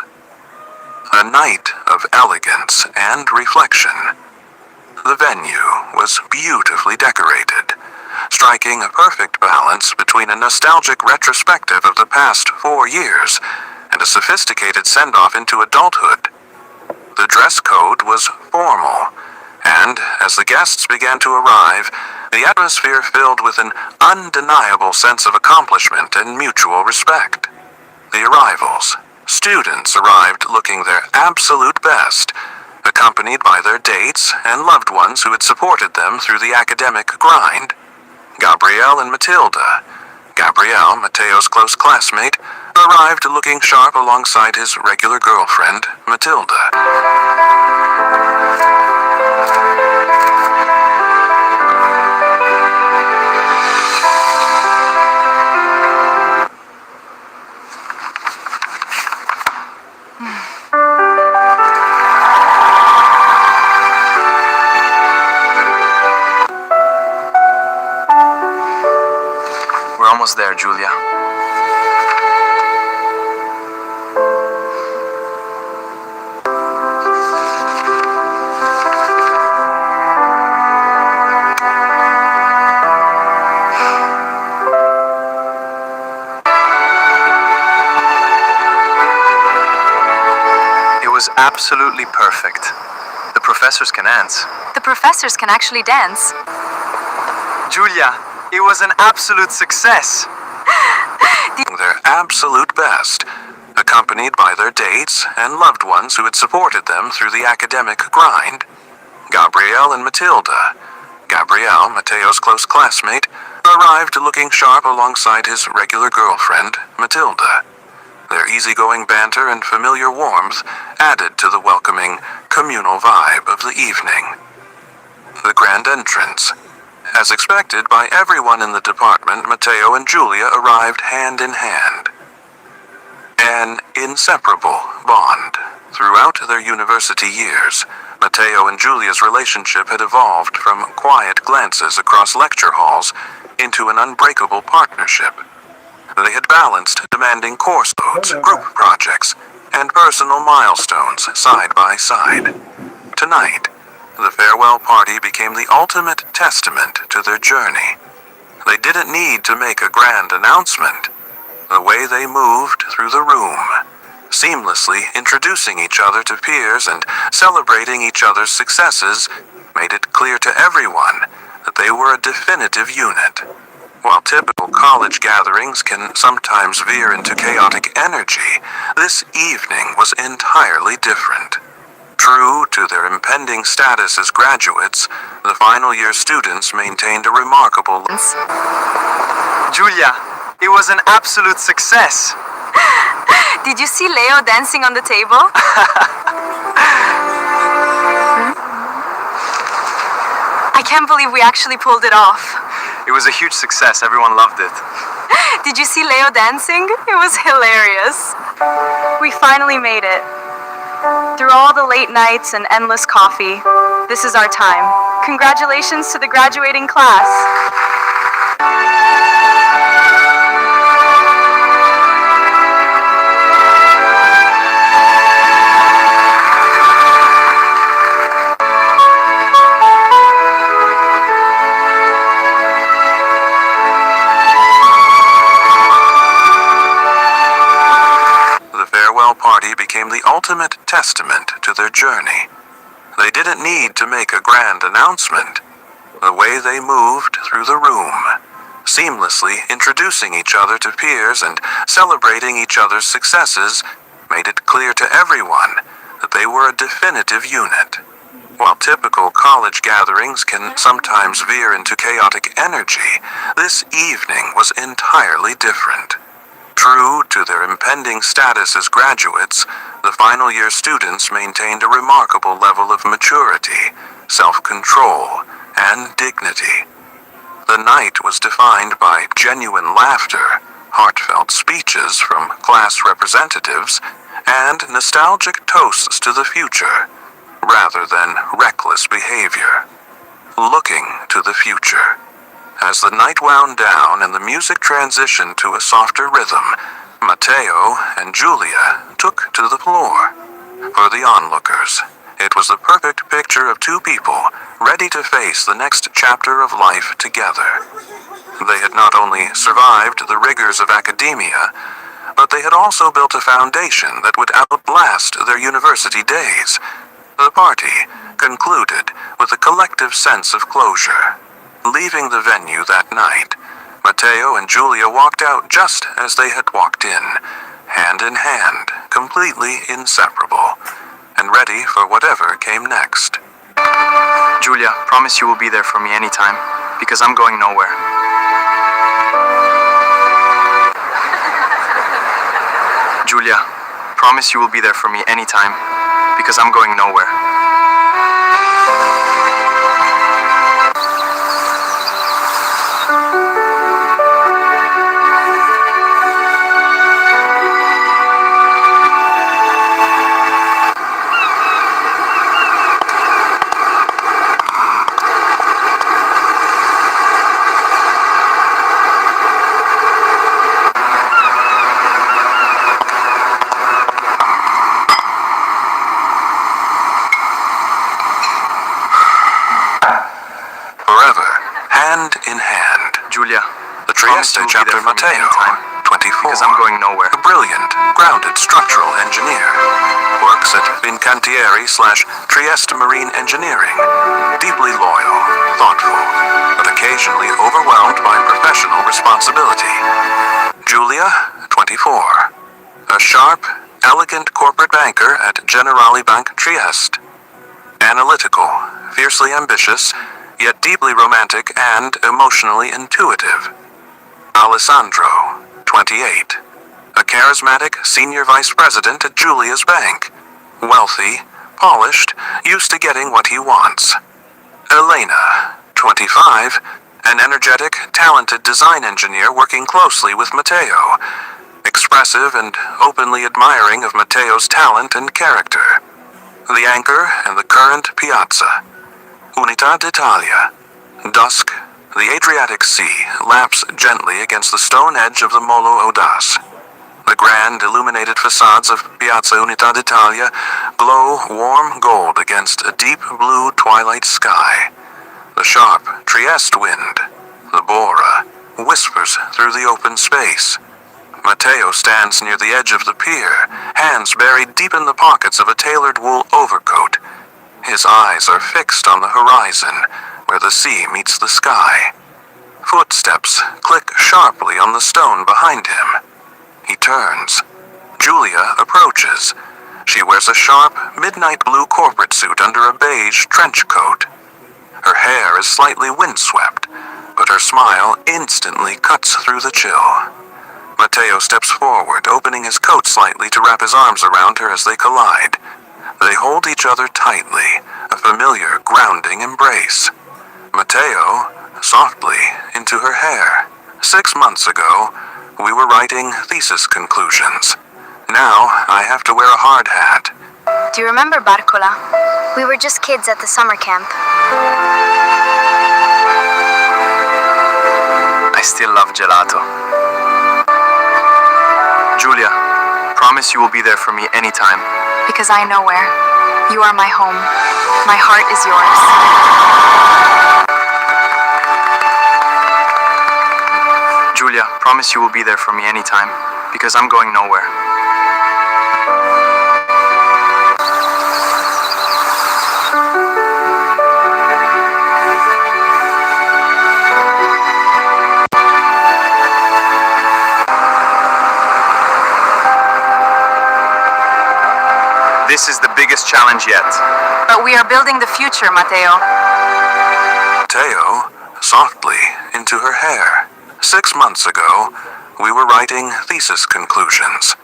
A night of elegance and reflection. The venue was beautifully decorated, striking a perfect balance between a nostalgic retrospective of the past 4 years and a sophisticated send-off into adulthood. The dress code was formal, and as the guests began to arrive, the atmosphere filled with an undeniable sense of accomplishment and mutual respect. The arrivals. Students arrived looking their absolute best, accompanied by their dates and loved ones who had supported them through the academic grind. Gabrielle and Matilda. Gabrielle, Matteo's close classmate, arrived looking sharp alongside his regular girlfriend, Matilda. We're almost there, Giulia. It was absolutely perfect. The professors can dance. The professors can actually dance. Giulia, it was an absolute success. Their absolute best, accompanied by their dates and loved ones who had supported them through the academic grind. Gabrielle and Matilda. Gabrielle, Matteo's close classmate, arrived looking sharp alongside his regular girlfriend, Matilda. Their easygoing banter and familiar warmth added to the welcoming, communal vibe of the evening. The grand entrance. As expected by everyone in the department, Matteo and Giulia arrived hand in hand. An inseparable bond. Throughout their university years, Matteo and Giulia's relationship had evolved from quiet glances across lecture halls into an unbreakable partnership. They had balanced demanding course loads, group projects, and personal milestones side by side. Tonight, the farewell party became the ultimate testament to their journey. They didn't need to make a grand announcement. The way they moved through the room, seamlessly introducing each other to peers and celebrating each other's successes, made it clear to everyone that they were a definitive unit. While typical college gatherings can sometimes veer into chaotic energy, this evening was entirely different. True to their impending status as graduates, the final year students maintained a remarkable... Giulia, it was an absolute success. Did you see Leo dancing on the table? I can't believe we actually pulled it off. It was a huge success. Everyone loved it. Did you see Leo dancing? It was hilarious. We finally made it. Through all the late nights and endless coffee, this is our time. Congratulations to the graduating class. The farewell party became the ultimate testament to their journey. They didn't need to make a grand announcement. The way they moved through the room, seamlessly introducing each other to peers and celebrating each other's successes, made it clear to everyone that they were a definitive unit. While typical college gatherings can sometimes veer into chaotic energy, this evening was entirely different. True to their impending status as graduates, the final year students maintained a remarkable level of maturity, self-control, and dignity. The night was defined by genuine laughter, heartfelt speeches from class representatives, and nostalgic toasts to the future, rather than reckless behavior. Looking to the future. As the night wound down and the music transitioned to a softer rhythm, Matteo and Giulia took to the floor. For the onlookers, it was the perfect picture of two people ready to face the next chapter of life together. They had not only survived the rigors of academia, but they had also built a foundation that would outlast their university days. The party concluded with a collective sense of closure. Leaving the venue that night, Matteo and Giulia walked out just as they had walked in hand, completely inseparable, and ready for whatever came next. Giulia, promise you will be there for me anytime, because I'm going nowhere. Giulia, promise you will be there for me anytime, because I'm going nowhere. Hand in hand. Giulia, The Trieste chapter Matteo, 24, because I'm going nowhere. a brilliant, grounded structural engineer, works at Fincantieri/Trieste Marine Engineering, deeply loyal, thoughtful, but occasionally overwhelmed by professional responsibility. Giulia, 24, a sharp, elegant corporate banker at Generali Bank Trieste, analytical, fiercely ambitious, yet deeply romantic and emotionally intuitive. Alessandro, 28, a charismatic senior vice president at Giulia's bank, wealthy, polished, used to getting what he wants. Elena, 25, an energetic, talented design engineer working closely with Matteo, expressive and openly admiring of Matteo's talent and character. The anchor and the current piazza. Unità d'Italia. Dusk, the Adriatic Sea laps gently against the stone edge of the Molo Audace. The grand illuminated facades of Piazza Unità d'Italia glow warm gold against a deep blue twilight sky. The sharp Trieste wind, the Bora, whispers through the open space. Matteo stands near the edge of the pier, hands buried deep in the pockets of a tailored wool overcoat. His eyes are fixed on the horizon, where the sea meets the sky. Footsteps click sharply on the stone behind him. He turns. Giulia approaches. She wears a sharp, midnight blue corporate suit under a beige trench coat. Her hair is slightly windswept, but her smile instantly cuts through the chill. Matteo steps forward, opening his coat slightly to wrap his arms around her as they collide. They hold each other tightly, a familiar, grounding embrace. Matteo, softly, into her hair. 6 months ago, we were writing thesis conclusions. Now, I have to wear a hard hat, Do you remember Barcola? We were just kids at the summer camp. I still love gelato. Giulia, promise you will be there for me anytime. Because I know where. You are my home. My heart is yours. Giulia, promise you will be there for me anytime. Because I'm going nowhere. This is the biggest challenge yet. But we are building the future, Matteo. Mateo, softly, into her hair. 6 months ago, we were writing thesis conclusions.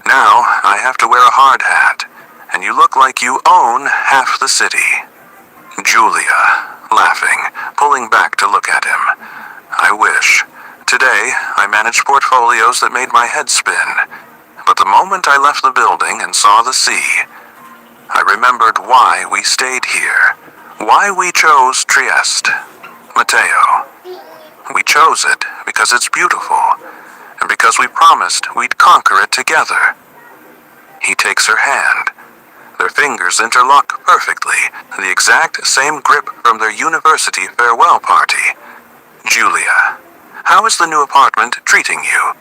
Now, I have to wear a hard hat, and you look like you own half the city. Giulia, laughing, pulling back to look at him. I wish. Today, I managed portfolios that made my head spin. But the moment I left the building and saw the sea, I remembered why we stayed here, why we chose Trieste. Matteo, we chose it because it's beautiful, and because we promised we'd conquer it together. He takes her hand. Their fingers interlock perfectly, the exact same grip from their university farewell party. Giulia, how is the new apartment treating you?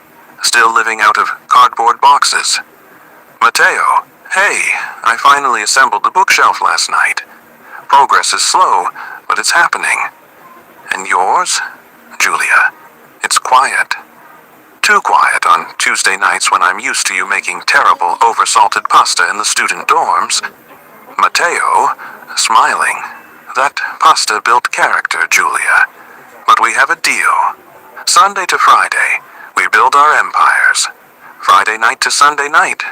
Still living out of cardboard boxes? Matteo, hey, I finally assembled the bookshelf last night. Progress is slow, but it's happening. And yours, Giulia? It's quiet. Too quiet on Tuesday nights when I'm used to you making terrible oversalted pasta in the student dorms. Matteo, smiling. That pasta built character, Giulia. But we have a deal. Sunday to Friday, we build our empires. Friday night to Sunday night,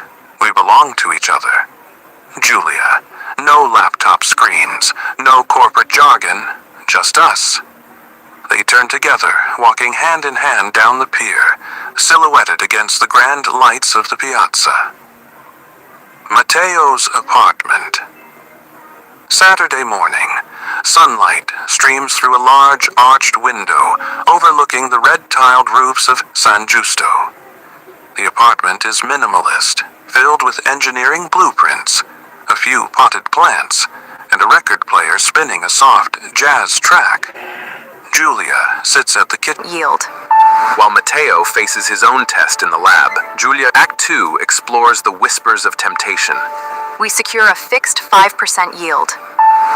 we belong to each other. Giulia, no laptop screens, no corporate jargon, just us. They turn together, walking hand in hand down the pier, silhouetted against the grand lights of the piazza. Matteo's apartment. Saturday morning, sunlight streams through a large arched window overlooking the red-tiled roofs of San Giusto. The apartment is minimalist, filled with engineering blueprints, a few potted plants, and a record player spinning a soft jazz track. Giulia sits at the kitchen. Yield. While Matteo faces his own test in the lab, Giulia, Act 2, explores the whispers of temptation. We secure a fixed 5% yield.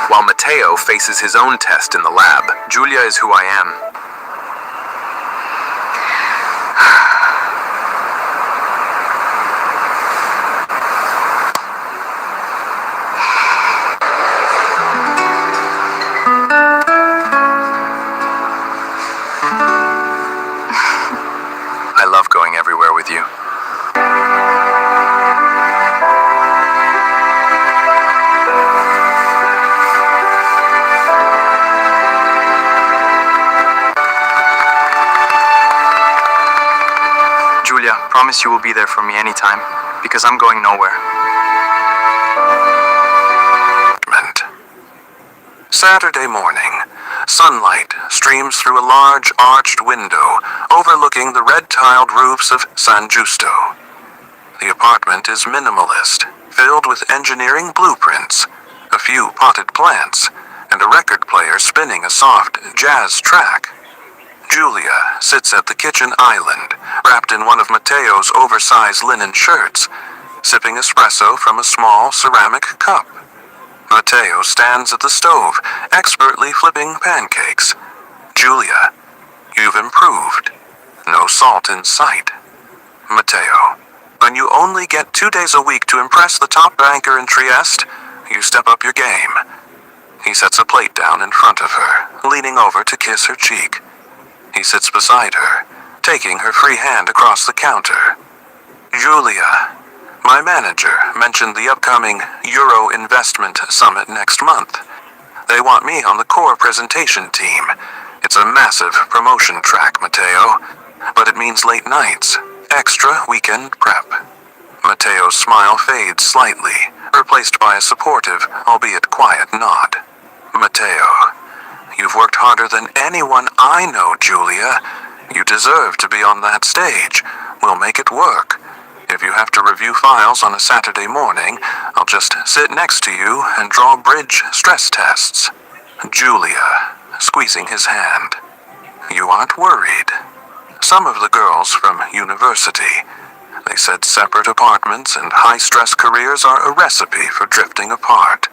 While Matteo faces his own test in the lab, Giulia is who I am. I love going everywhere with you. Giulia, promise you will be there for me anytime, because I'm going nowhere. Saturday morning, sunlight streams through a large arched window overlooking the red-tiled roofs of San Giusto. The apartment is minimalist, filled with engineering blueprints, a few potted plants, and a record player spinning a soft jazz track. Giulia sits at the kitchen island, wrapped in one of Matteo's oversized linen shirts, sipping espresso from a small ceramic cup. Matteo stands at the stove, expertly flipping pancakes. Giulia, you've improved. No salt in sight. Matteo, when you only get 2 days a week to impress the top banker in Trieste, you step up your game. He sets a plate down in front of her, leaning over to kiss her cheek. He sits beside her, taking her free hand across the counter. Giulia, my manager mentioned the upcoming Euro Investment Summit next month. They want me on the core presentation team. It's a massive promotion track, Matteo, but it means late nights, extra weekend prep. Matteo's smile fades slightly, replaced by a supportive, albeit quiet nod. Matteo, you've worked harder than anyone I know, Julia. You deserve to be on that stage. We'll make it work. If you have to review files on a Saturday morning, I'll just sit next to you and draw bridge stress tests. Julia, squeezing his hand. You aren't worried. Some of the girls from university. They said separate apartments and high-stress careers are a recipe for drifting apart.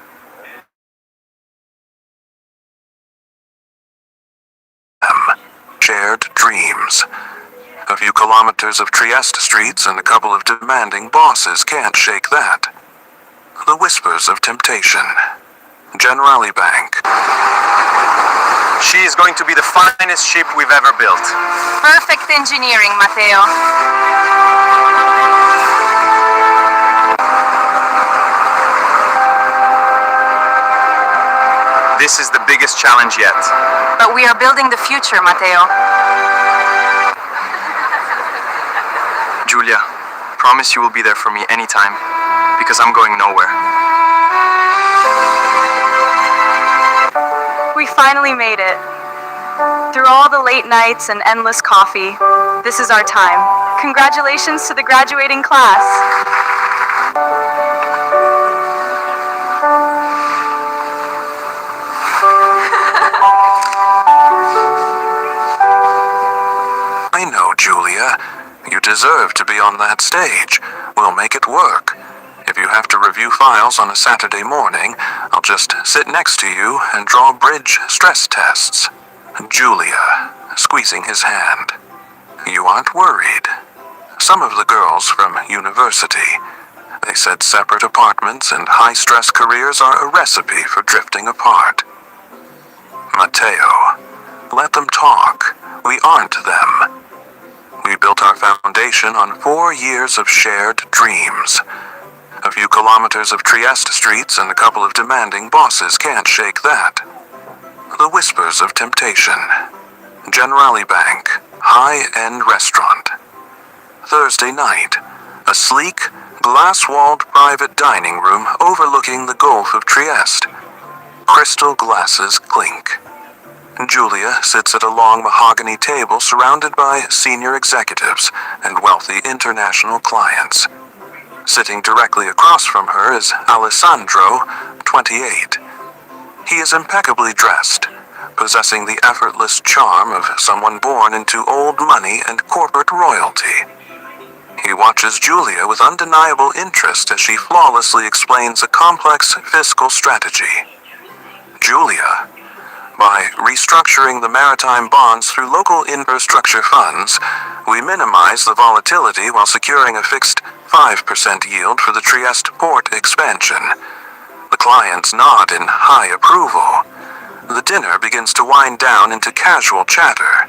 Shared dreams. A few kilometers of Trieste streets and a couple of demanding bosses can't shake that. The whispers of temptation. Generali Bank. She is going to be the finest ship we've ever built. Perfect engineering, Matteo. This is the biggest challenge yet. But we are building the future, Matteo. Julia, promise you will be there for me anytime, because I'm going nowhere. We finally made it. Through all the late nights and endless coffee, this is our time. Congratulations to the graduating class. I know, Julia. You deserve to be on that stage. We'll make it work. If you have to review files on a Saturday morning, I'll just sit next to you and draw bridge stress tests. Julia, squeezing his hand. You aren't worried. Some of the girls from university. They said separate apartments and high-stress careers are a recipe for drifting apart. Matteo, let them talk. We aren't them. We built our foundation on 4 years of shared dreams. A few kilometers of Trieste streets and a couple of demanding bosses can't shake that. The whispers of temptation. Generali Bank, high-end restaurant. Thursday night, a sleek, glass-walled private dining room overlooking the Gulf of Trieste. Crystal glasses clink. Julia sits at a long mahogany table surrounded by senior executives and wealthy international clients. Sitting directly across from her is Alessandro, 28. He is impeccably dressed, possessing the effortless charm of someone born into old money and corporate royalty. He watches Julia with undeniable interest as she flawlessly explains a complex fiscal strategy. Julia, by restructuring the maritime bonds through local infrastructure funds, we minimize the volatility while securing a fixed 5% yield for the Trieste port expansion. The clients nod in high approval. The dinner begins to wind down into casual chatter.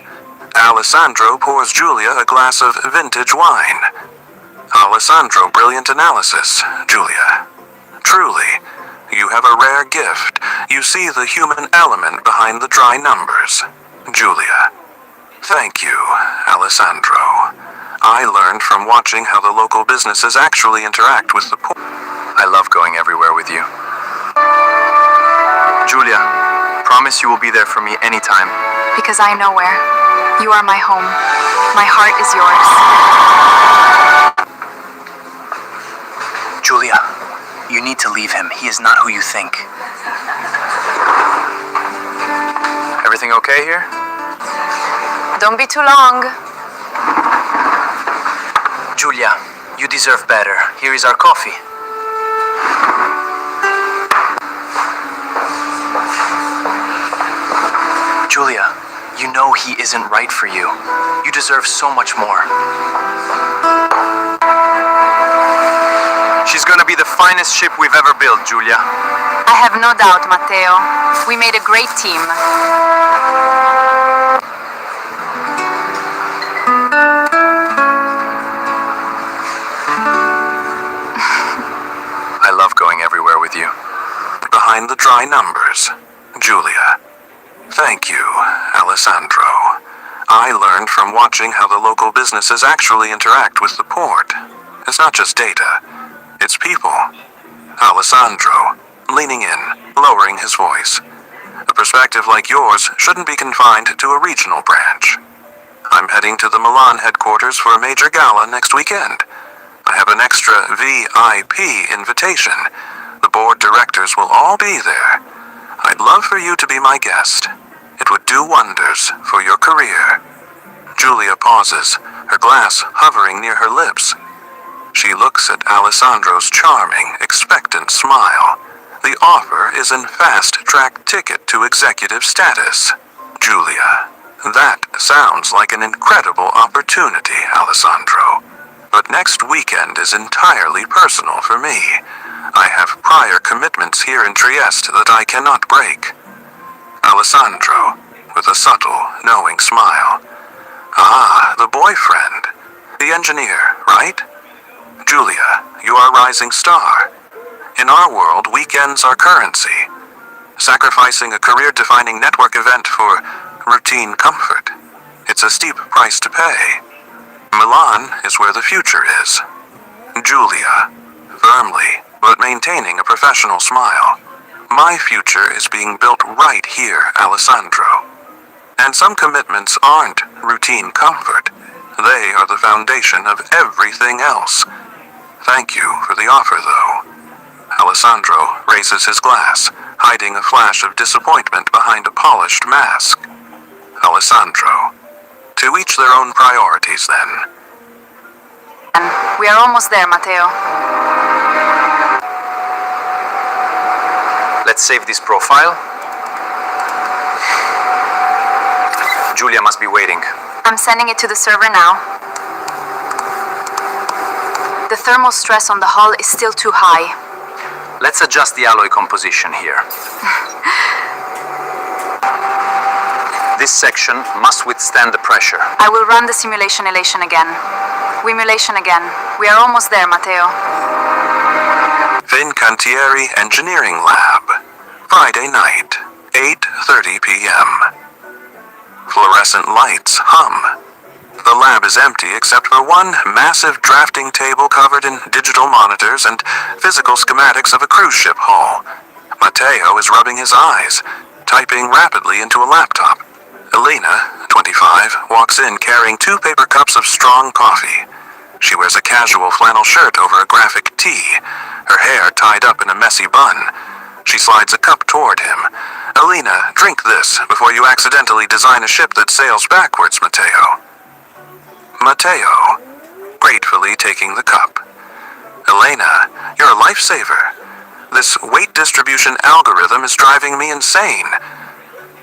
Alessandro pours Julia a glass of vintage wine. Alessandro, brilliant analysis, Julia. Truly, you have a rare gift. You see the human element behind the dry numbers. Julia. Thank you, Alessandro. I learned from watching how the local businesses actually interact with the poor. I love going everywhere with you. Julia, promise you will be there for me anytime. Because I know where. You are my home. My heart is yours. Julia, you need to leave him. He is not who you think. Everything okay here? Don't be too long. Julia, you deserve better. Here is our coffee. Julia, you know he isn't right for you. You deserve so much more. She's gonna be the finest ship we've ever built, Julia. I have no doubt, Matteo. We made a great team. I love going everywhere with you. Behind the dry numbers, Julia. Thank you, Alessandro. I learned from watching how the local businesses actually interact with the port. It's not just data, it's people. Alessandro, leaning in, lowering his voice. A perspective like yours shouldn't be confined to a regional branch. I'm heading to the Milan headquarters for a major gala next weekend. I have an extra VIP invitation. The board directors will all be there. I'd love for you to be my guest. It would do wonders for your career. Julia pauses, her glass hovering near her lips. She looks at Alessandro's charming, expectant smile. The offer is an fast-track ticket to executive status. Julia, that sounds like an incredible opportunity, Alessandro. But next weekend is entirely personal for me. I have prior commitments here in Trieste that I cannot break. Alessandro, with a subtle, knowing smile. Ah, the boyfriend. The engineer, right? Julia, you are a rising star. In our world, weekends are currency. Sacrificing a career-defining network event for routine comfort. It's a steep price to pay. Milan is where the future is. Julia, firmly, but maintaining a professional smile. My future is being built right here, Alessandro. And some commitments aren't routine comfort. They are the foundation of everything else. Thank you for the offer, though. Alessandro raises his glass, hiding a flash of disappointment behind a polished mask. Alessandro, to each their own priorities, then. We are almost there, Matteo. Let's save this profile. Julia must be waiting. I'm sending it to the server now. The thermal stress on the hull is still too high. Let's adjust the alloy composition here. This section must withstand the pressure. I will run the simulation elation again. Wimulation again. We are almost there, Matteo. Fincantieri Engineering Lab, Friday night, 8:30 p.m. Fluorescent lights hum. The lab is empty except for one massive drafting table covered in digital monitors and physical schematics of a cruise ship hull. Matteo is rubbing his eyes, typing rapidly into a laptop. Elena, 25, walks in carrying 2 paper cups of strong coffee. She wears a casual flannel shirt over a graphic tee, her hair tied up in a messy bun. She slides a cup toward him. Elena, drink this before you accidentally design a ship that sails backwards, Matteo. Matteo, gratefully taking the cup. Elena, you're a lifesaver. This weight distribution algorithm is driving me insane.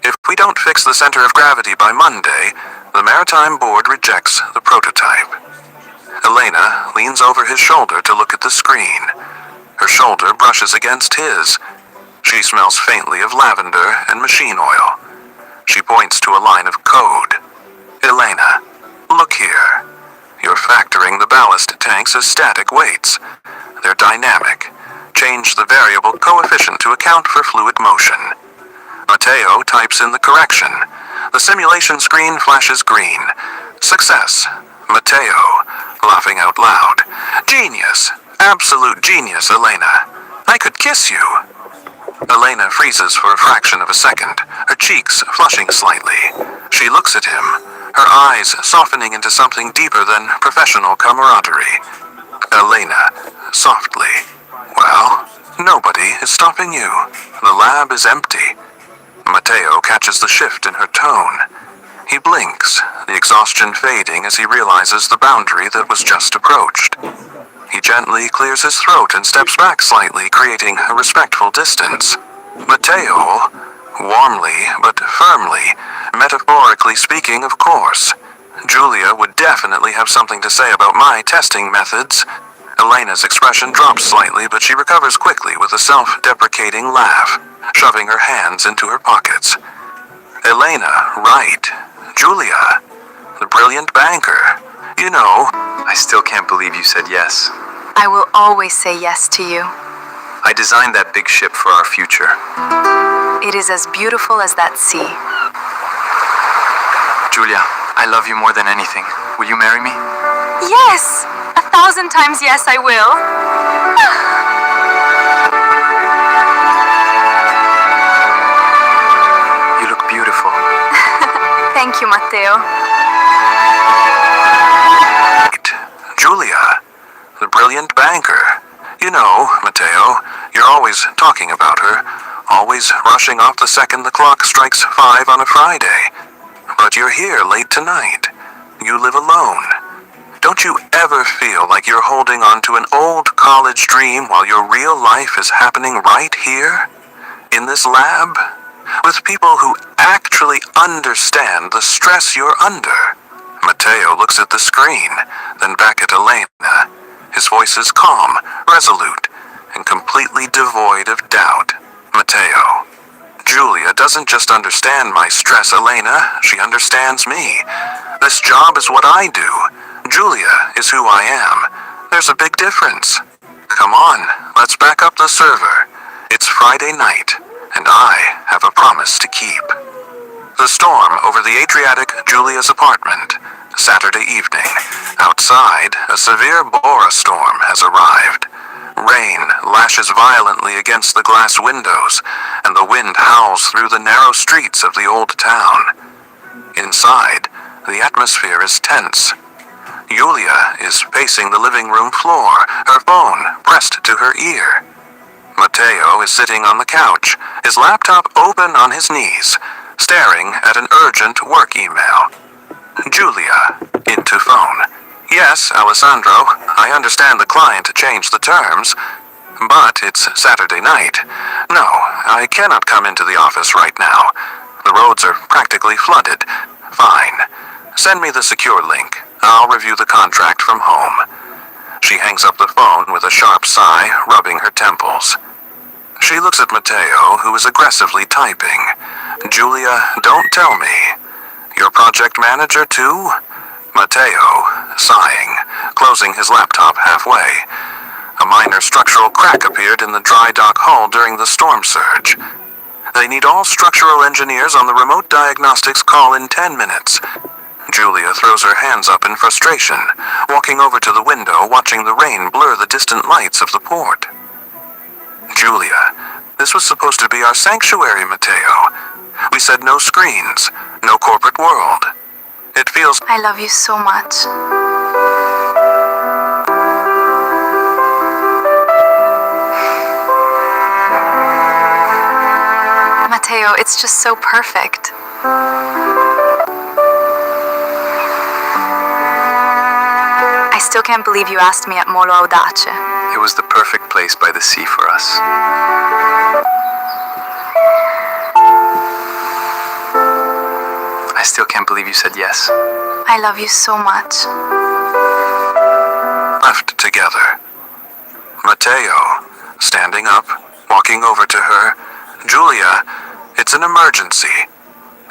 If we don't fix the center of gravity by Monday, the Maritime Board rejects the prototype. Elena leans over his shoulder to look at the screen. Her shoulder brushes against his. She smells faintly of lavender and machine oil. She points to a line of code. Elena, look here. You're factoring the ballast tanks as static weights. They're dynamic. Change the variable coefficient to account for fluid motion. Matteo types in the correction. The simulation screen flashes green. Success. Matteo, laughing out loud. Genius. Absolute genius, Elena. I could kiss you. Elena freezes for a fraction of a second, her cheeks flushing slightly. She looks at him, her eyes softening into something deeper than professional camaraderie. Elena, softly. Well, nobody is stopping you. The lab is empty. Matteo catches the shift in her tone. He blinks, the exhaustion fading as he realizes the boundary that was just approached. He gently clears his throat and steps back slightly, creating a respectful distance. Matteo, warmly but firmly, metaphorically speaking, of course. Julia would definitely have something to say about my testing methods. Elena's expression drops slightly, but she recovers quickly with a self-deprecating laugh, shoving her hands into her pockets. Elena, right. Julia, the brilliant banker. You know, I still can't believe you said yes. I will always say yes to you. I designed that big ship for our future. It is as beautiful as that sea. Julia, I love you more than anything. Will you marry me? Yes! 1,000 times yes, I will. you, Matteo. Julia, the brilliant banker. You know, Matteo, you're always talking about her, always rushing off the second the clock strikes 5 on a Friday. But you're here late tonight. You live alone. Don't you ever feel like you're holding on to an old college dream while your real life is happening right here? In this lab? With people who actually understand the stress you're under. Matteo looks at the screen, then back at Elena. His voice is calm, resolute, and completely devoid of doubt. Matteo, Julia doesn't just understand my stress, Elena. She understands me. This job is what I do. Julia is who I am. There's a big difference. Come on, let's back up the server. It's Friday night, and I have a promise to keep. The storm over the Adriatic Julia's apartment. Saturday evening. Outside, a severe Bora storm has arrived. Rain lashes violently against the glass windows, and the wind howls through the narrow streets of the old town. Inside, the atmosphere is tense. Julia is pacing the living room floor, her phone pressed to her ear. Matteo is sitting on the couch, his laptop open on his knees, staring at an urgent work email. Julia, into phone. Yes, Alessandro, I understand the client changed the terms, but it's Saturday night. No, I cannot come into the office right now. The roads are practically flooded. Fine. Send me the secure link. I'll review the contract from home. She hangs up the phone with a sharp sigh, rubbing her temples. She looks at Matteo, who is aggressively typing. Julia, don't tell me. Your project manager, too? Matteo, sighing, closing his laptop halfway. A minor structural crack appeared in the dry dock hull during the storm surge. They need all structural engineers on the remote diagnostics call in 10 minutes. Julia throws her hands up in frustration, walking over to the window, watching the rain blur the distant lights of the port. Julia, this was supposed to be our sanctuary, Matteo. We said no screens, no corporate world. It feels... I love you so much. Matteo, it's just so perfect. I still can't believe you asked me at Molo Audace. It was the perfect place by the sea for us. I still can't believe you said yes. I love you so much. left together. Matteo, standing up, walking over to her. Julia, it's an emergency.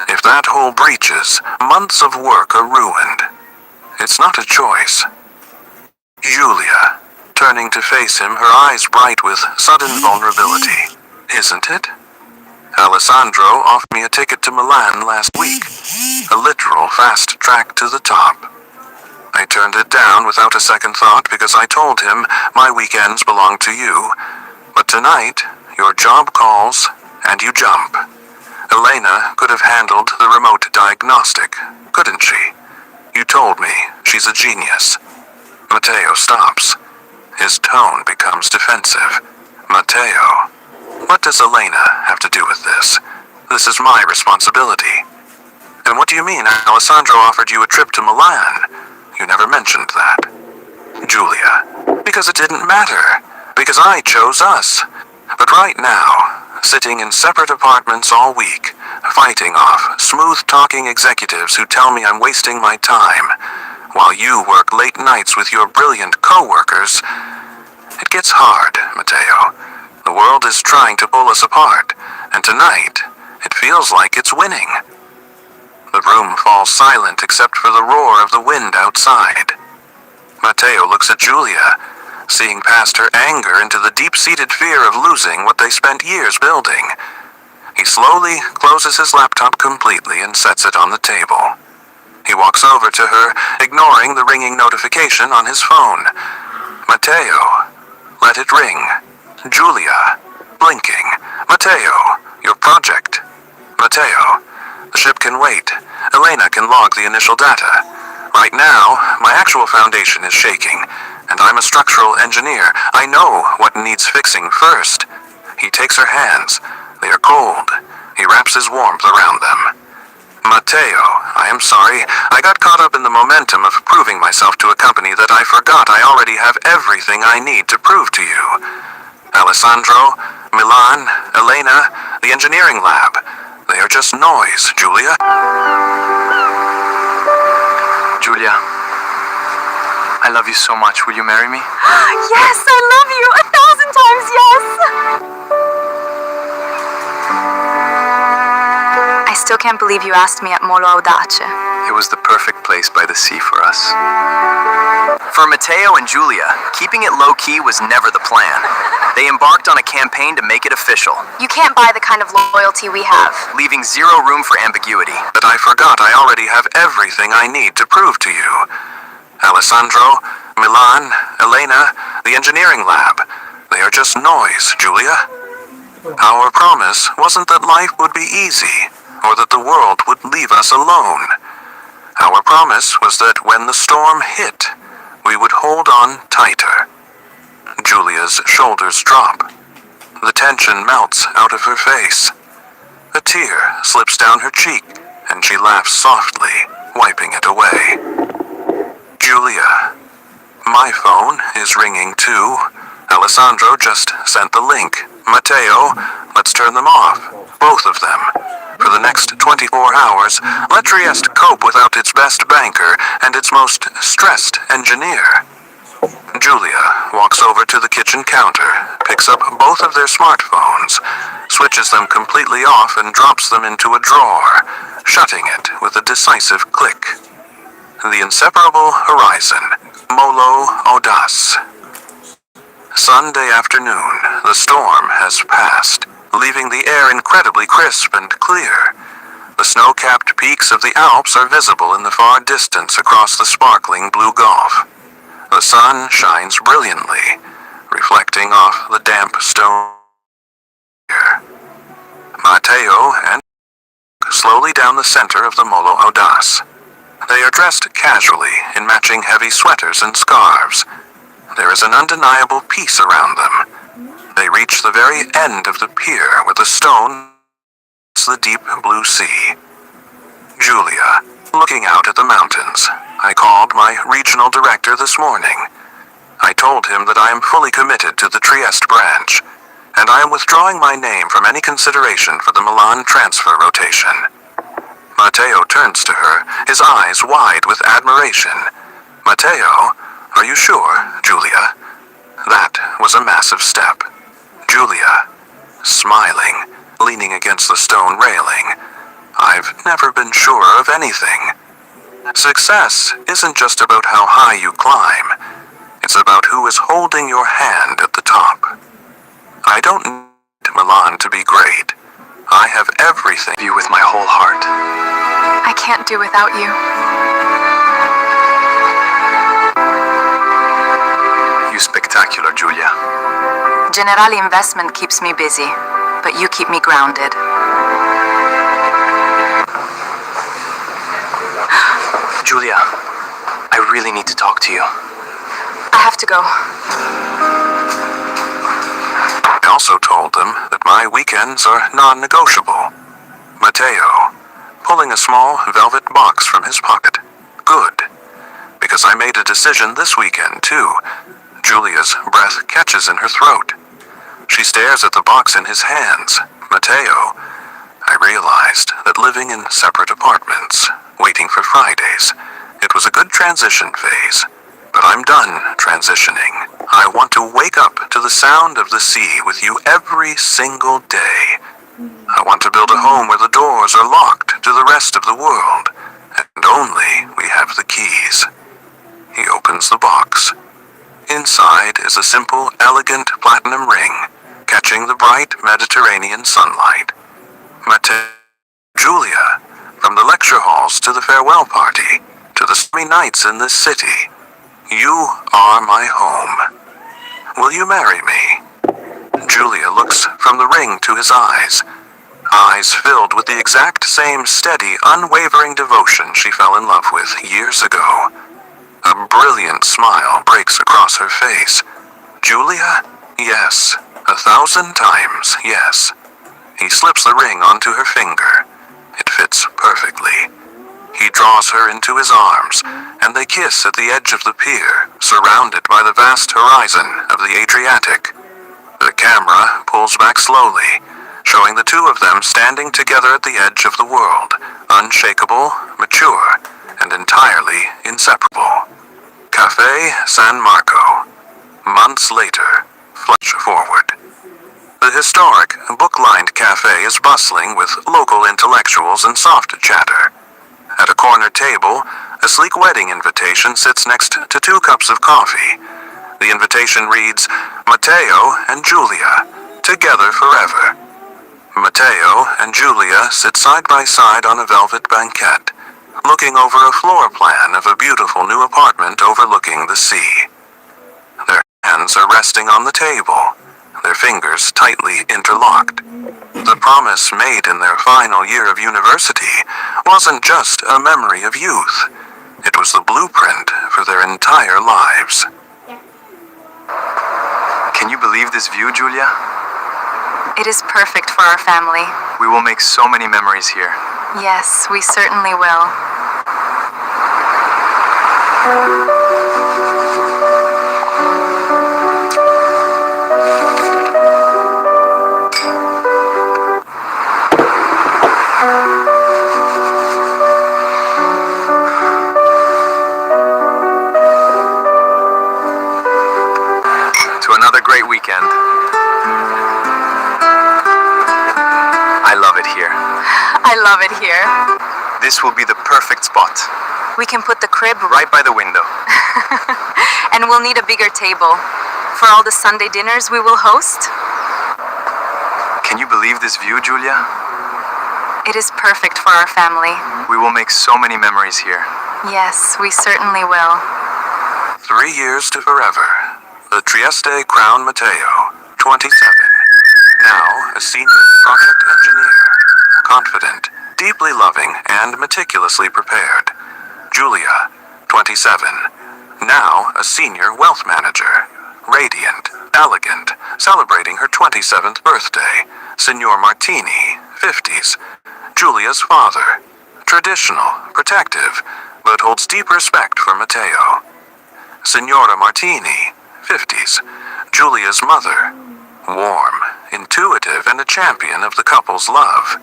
If that hole breaches, months of work are ruined. It's not a choice. Julia, turning to face him, her eyes bright with sudden vulnerability. Isn't it? Alessandro offered me a ticket to Milan last week. A literal fast track to the top. I turned it down without a second thought because I told him my weekends belong to you. But tonight, your job calls and you jump. Elena could have handled the remote diagnostic, couldn't she? You told me she's a genius. Matteo stops. His tone becomes defensive. Matteo, what does Elena have to do with this? This is my responsibility. And what do you mean Alessandro offered you a trip to Milan? You never mentioned that. Julia, because it didn't matter. Because I chose us. But right now, sitting in separate apartments all week, fighting off smooth-talking executives who tell me I'm wasting my time, while you work late nights with your brilliant co-workers, it gets hard, Matteo. The world is trying to pull us apart, and tonight, it feels like it's winning. The room falls silent except for the roar of the wind outside. Matteo looks at Julia, seeing past her anger into the deep-seated fear of losing what they spent years building. He slowly closes his laptop completely and sets it on the table. He walks over to her, ignoring the ringing notification on his phone. Matteo, let it ring. Julia, blinking. Matteo, your project. Matteo, the ship can wait. Elena can log the initial data. Right now, my actual foundation is shaking, and I'm a structural engineer. I know what needs fixing first. He takes her hands. They are cold. He wraps his warmth around them. Matteo, I am sorry. I got caught up in the momentum of proving myself to a company that I forgot I already have everything I need to prove to you. Alessandro, Milan, Elena, the engineering lab. They are just noise, Julia. Julia, I love you so much. Will you marry me? Yes, I love you 1,000 times yes! I still can't believe you asked me at Molo Audace. It was the perfect place by the sea for us. For Matteo and Julia, keeping it low-key was never the plan. They embarked on a campaign to make it official, You can't buy the kind of loyalty we have. leaving zero room for ambiguity. But I forgot I already have everything I need to prove to you. Alessandro, Milan, Elena, the engineering lab. They are just noise, Julia. Our promise wasn't that life would be easy, or that the world would leave us alone. Our promise was that when the storm hit, we would hold on tighter. Julia's shoulders drop. The tension melts out of her face. A tear slips down her cheek, and she laughs softly, wiping it away. Julia, my phone is ringing too. Alessandro just sent the link. Matteo, let's turn them off. Both of them. For the next 24 hours, let Trieste cope without its best banker and its most stressed engineer. Julia walks over to the kitchen counter, picks up both of their smartphones, switches them completely off and drops them into a drawer, shutting it with a decisive click. The inseparable horizon, Molo Audace. Sunday afternoon, the storm has passed, leaving the air incredibly crisp and clear. The snow-capped peaks of the Alps are visible in the far distance across the sparkling blue Gulf. The sun shines brilliantly, reflecting off the damp stone. Matteo and slowly down the center of the Molo Audace. They are dressed casually in matching heavy sweaters and scarves. There is an undeniable peace around them. They reach the very end of the pier where the stone meets the deep blue sea. Julia, looking out at the mountains. I called my regional director this morning. I told him that I am fully committed to the Trieste branch, and I am withdrawing my name from any consideration for the Milan transfer rotation. Matteo turns to her, his eyes wide with admiration. Matteo, are you sure, Julia? That was a massive step. Julia, smiling, leaning against the stone railing. I've never been sure of anything. Success isn't just about how high you climb. It's about who is holding your hand at the top. I don't need Milan to be great. I have everything. You with my whole heart. I can't do without you. You spectacular, Julia. Generali Investment keeps me busy, but you keep me grounded. Julia, I really need to talk to you. I have to go. I also told them that my weekends are non-negotiable. Matteo, pulling a small velvet box from his pocket. Good, because I made a decision this weekend, too. Julia's breath catches in her throat. She stares at the box in his hands. Matteo, I realized that living in separate apartments, waiting for Fridays, it was a good transition phase. But I'm done transitioning. I want to wake up to the sound of the sea with you every single day. I want to build a home where the doors are locked to the rest of the world, and only we have the keys. He opens the box. Inside is a simple, elegant platinum ring, catching the bright Mediterranean sunlight. Julia, from the lecture halls to the farewell party, to the stormy nights in this city, you are my home. Will you marry me? Julia looks from the ring to his eyes. eyes filled with the exact same steady, unwavering devotion she fell in love with years ago. A brilliant smile breaks across her face. Julia? Yes. 1,000 times, yes. He slips the ring onto her finger. It fits perfectly. He draws her into his arms, and they kiss at the edge of the pier, surrounded by the vast horizon of the Adriatic. The camera pulls back slowly, showing the two of them standing together at the edge of the world, unshakable, mature, and entirely inseparable. Café San Marco. Months later, flash forward. The historic, book-lined cafe is bustling with local intellectuals and soft chatter. At a corner table, a sleek wedding invitation sits next to 2 cups of coffee. The invitation reads, Matteo and Julia, together forever. Matteo and Julia sit side by side on a velvet banquette, looking over a floor plan of a beautiful new apartment overlooking the sea. Their hands are resting on the table, their fingers tightly interlocked. The promise made in their final year of university wasn't just a memory of youth. It was the blueprint for their entire lives. Can you believe this view, Julia? It is perfect for our family. We will make so many memories here. Yes, we certainly will. To another great weekend. I love it here. I love it here. This will be the perfect spot, We can put the crib right by the window. and we'll need a bigger table. For all the Sunday dinners we will host, Can you believe this view, Julia? it is perfect for our family. We will make so many memories here. Yes, we certainly will. 3 years to forever. The Trieste Crown Matteo, 27. Now a senior project engineer. Confident, deeply loving, and meticulously prepared. Julia, 27. Now a senior wealth manager. Radiant, elegant, celebrating her 27th birthday. Signor Martini, 50s. Julia's father. Traditional, protective, but holds deep respect for Matteo. Signora Martini, 50s. Julia's mother. Warm, intuitive, and a champion of the couple's love.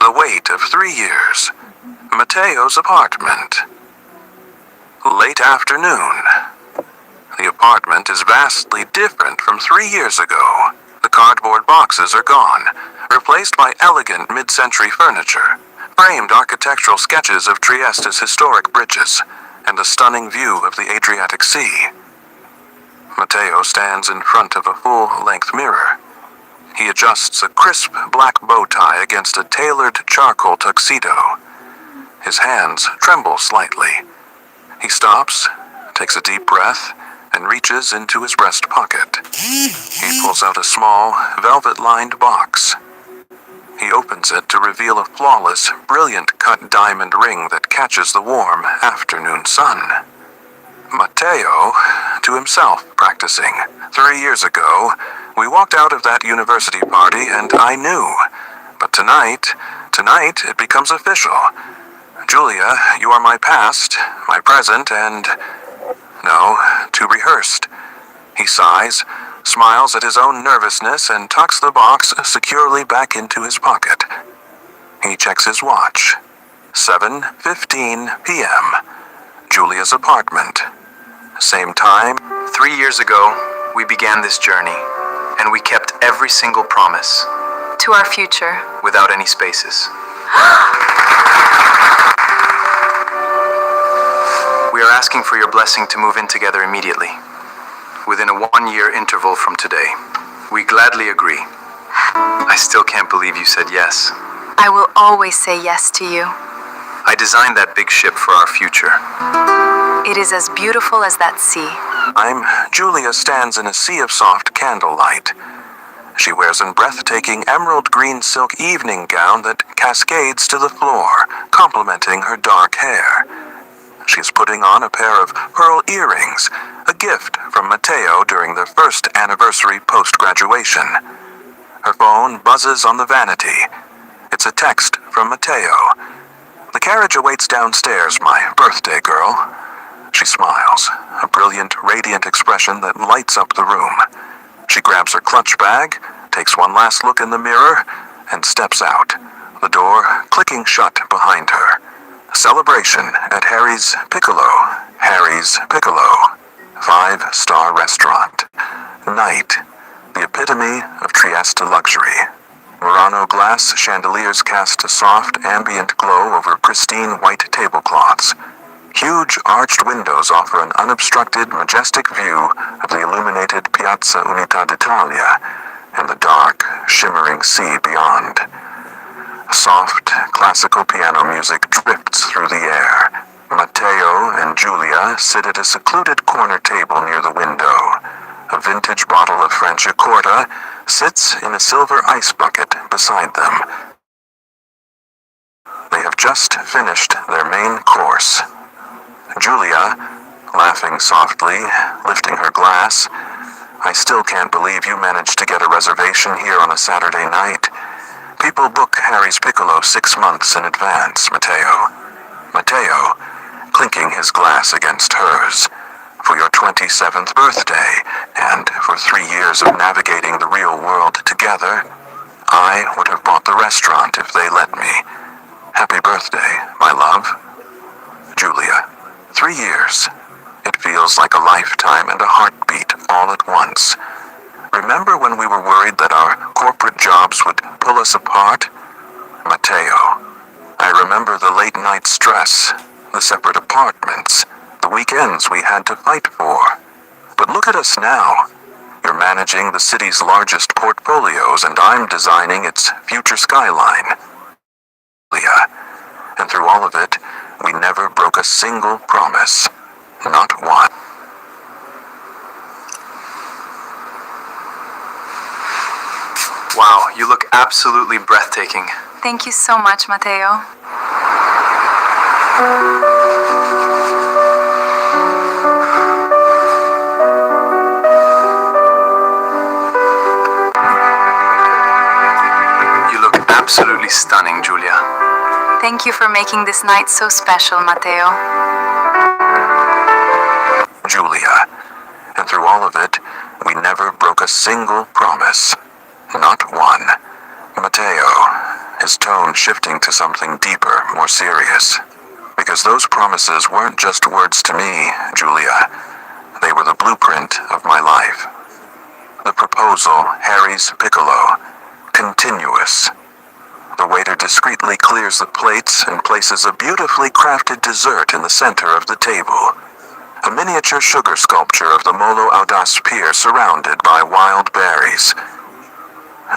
The wait of 3 years. Matteo's apartment. Late afternoon. The apartment is vastly different from 3 years ago. The cardboard boxes are gone, replaced by elegant mid-century furniture, framed architectural sketches of Trieste's historic bridges, and a stunning view of the Adriatic Sea. Matteo stands in front of a full-length mirror. He adjusts a crisp black bow tie against a tailored charcoal tuxedo. His hands tremble slightly. He stops, takes a deep breath, and reaches into his breast pocket. He pulls out a small, velvet-lined box. He opens it to reveal a flawless, brilliant-cut diamond ring that catches the warm afternoon sun. Matteo, to himself practicing. 3 years ago, we walked out of that university party and I knew. But tonight it becomes official. Julia, you are my past, my present, and... no, too rehearsed. He sighs, smiles at his own nervousness, and tucks the box securely back into his pocket. He checks his watch. 7:15 p.m. Julia's apartment. Same time. 3 years ago, we began this journey, and we kept every single promise, To our future. without any spaces. We are asking for your blessing to move in together immediately, within a 1-year interval from today. We gladly agree. I still can't believe you said yes. I will always say yes to you. I designed that big ship for our future. It is as beautiful as that sea. Julia stands in a sea of soft candlelight. She wears a breathtaking emerald green silk evening gown that cascades to the floor, complementing her dark hair. She's putting on a pair of pearl earrings, a gift from Matteo during their first anniversary post-graduation. Her phone buzzes on the vanity. It's a text from Matteo. "The carriage awaits downstairs, my birthday girl." She smiles, a brilliant, radiant expression that lights up the room. She grabs her clutch bag, takes one last look in the mirror, and steps out, the door clicking shut behind her. A celebration at Harry's Piccolo. Harry's Piccolo. 5-star restaurant. Night. The epitome of Trieste luxury. Murano glass chandeliers cast a soft, ambient glow over pristine white tablecloths. Huge arched windows offer an unobstructed, majestic view of the illuminated Piazza Unità d'Italia and the dark, shimmering sea beyond. Soft, classical piano music drifts through the air. Matteo and Giulia sit at a secluded corner table near the window. A vintage bottle of Franciacorta sits in a silver ice bucket beside them. They have just finished their main course. Giulia, laughing softly, lifting her glass. "I still can't believe you managed to get a reservation here on a Saturday night. People book Harry's Piccolo 6 months in advance, Matteo." Matteo, clinking his glass against hers. "For your 27th birthday, and for 3 years of navigating the real world together, I would have bought the restaurant if they let me. Happy birthday, my love." Giulia. 3 years. It feels like a lifetime and a heartbeat all at once. Remember when we were worried that our corporate jobs would pull us apart? Matteo. I remember the late night stress, the separate apartments, the weekends we had to fight for. But look at us now. You're managing the city's largest portfolios and I'm designing its future skyline. Leah. And through all of it, we never broke a single promise. Not one. Wow, you look absolutely breathtaking. Thank you so much, Matteo. You look absolutely stunning, Giulia. Thank you for making this night so special, Matteo. Giulia. And through all of it, we never broke a single promise. Not one. Matteo, his tone shifting to something deeper, more serious. Because those promises weren't just words to me, Giulia. They were the blueprint of my life. The proposal, Harry's Piccolo. Continuous. The waiter discreetly clears the plates and places a beautifully crafted dessert in the center of the table. A miniature sugar sculpture of the Molo Audace pier surrounded by wild berries.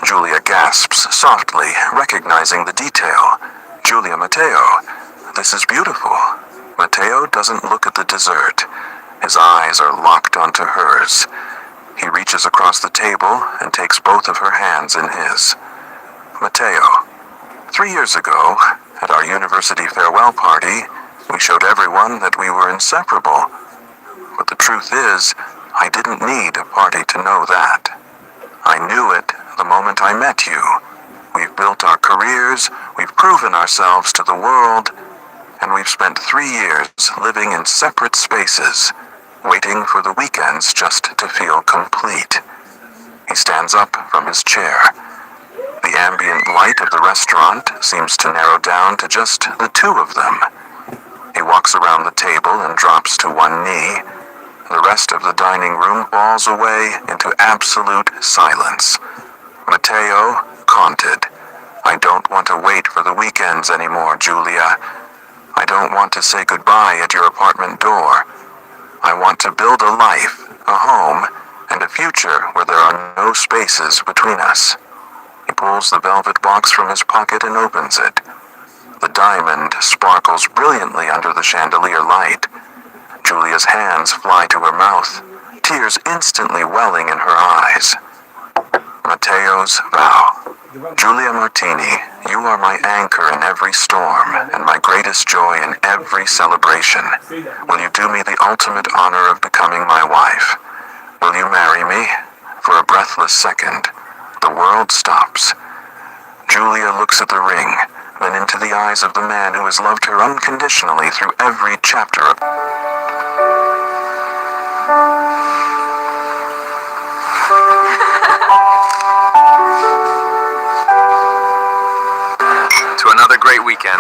Giulia gasps softly, recognizing the detail. Giulia, Matteo, this is beautiful. Matteo doesn't look at the dessert. His eyes are locked onto hers. He reaches across the table and takes both of her hands in his. Matteo, 3 years ago, at our university farewell party, we showed everyone that we were inseparable. But the truth is, I didn't need a party to know that. I knew it the moment I met you. We've built our careers, we've proven ourselves to the world, and we've spent 3 years living in separate spaces, waiting for the weekends just to feel complete. He stands up from his chair. The ambient light of the restaurant seems to narrow down to just the two of them. He walks around the table and drops to one knee. The rest of the dining room falls away into absolute silence. Matteo commented, I don't want to wait for the weekends anymore, Giulia. I don't want to say goodbye at your apartment door. I want to build a life, a home, and a future where there are no spaces between us. He pulls the velvet box from his pocket and opens it. The diamond sparkles brilliantly under the chandelier light. Giulia's hands fly to her mouth, tears instantly welling in her eyes. Matteo's vow. Giulia Martini, you are my anchor in every storm and my greatest joy in every celebration. Will you do me the ultimate honor of becoming my wife? Will you marry me? For a breathless second, the world stops. Giulia looks at the ring, then into the eyes of the man who has loved her unconditionally through every chapter of... To another great weekend.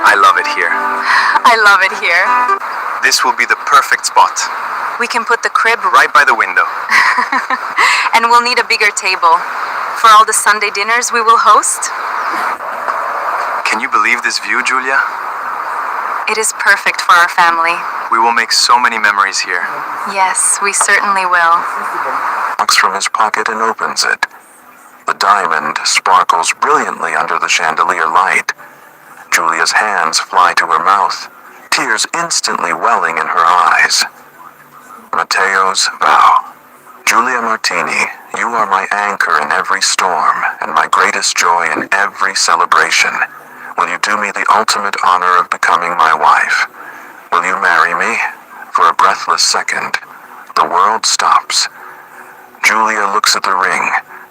I love it here. I love it here. This will be the perfect spot, We can put the crib right by the window. and we'll need a bigger table. For all the Sunday dinners we will host, Can you believe this view, Giulia? it is perfect for our family. We will make so many memories here. Yes, we certainly will. Walks from his pocket and opens it. The diamond sparkles brilliantly under the chandelier light. Giulia's hands fly to her mouth, tears instantly welling in her eyes. Matteo's vow. Giulia Martini, you are my anchor in every storm and my greatest joy in every celebration. Will you do me the ultimate honor of becoming my wife? Will you marry me? For a breathless second, the world stops. Giulia looks at the ring,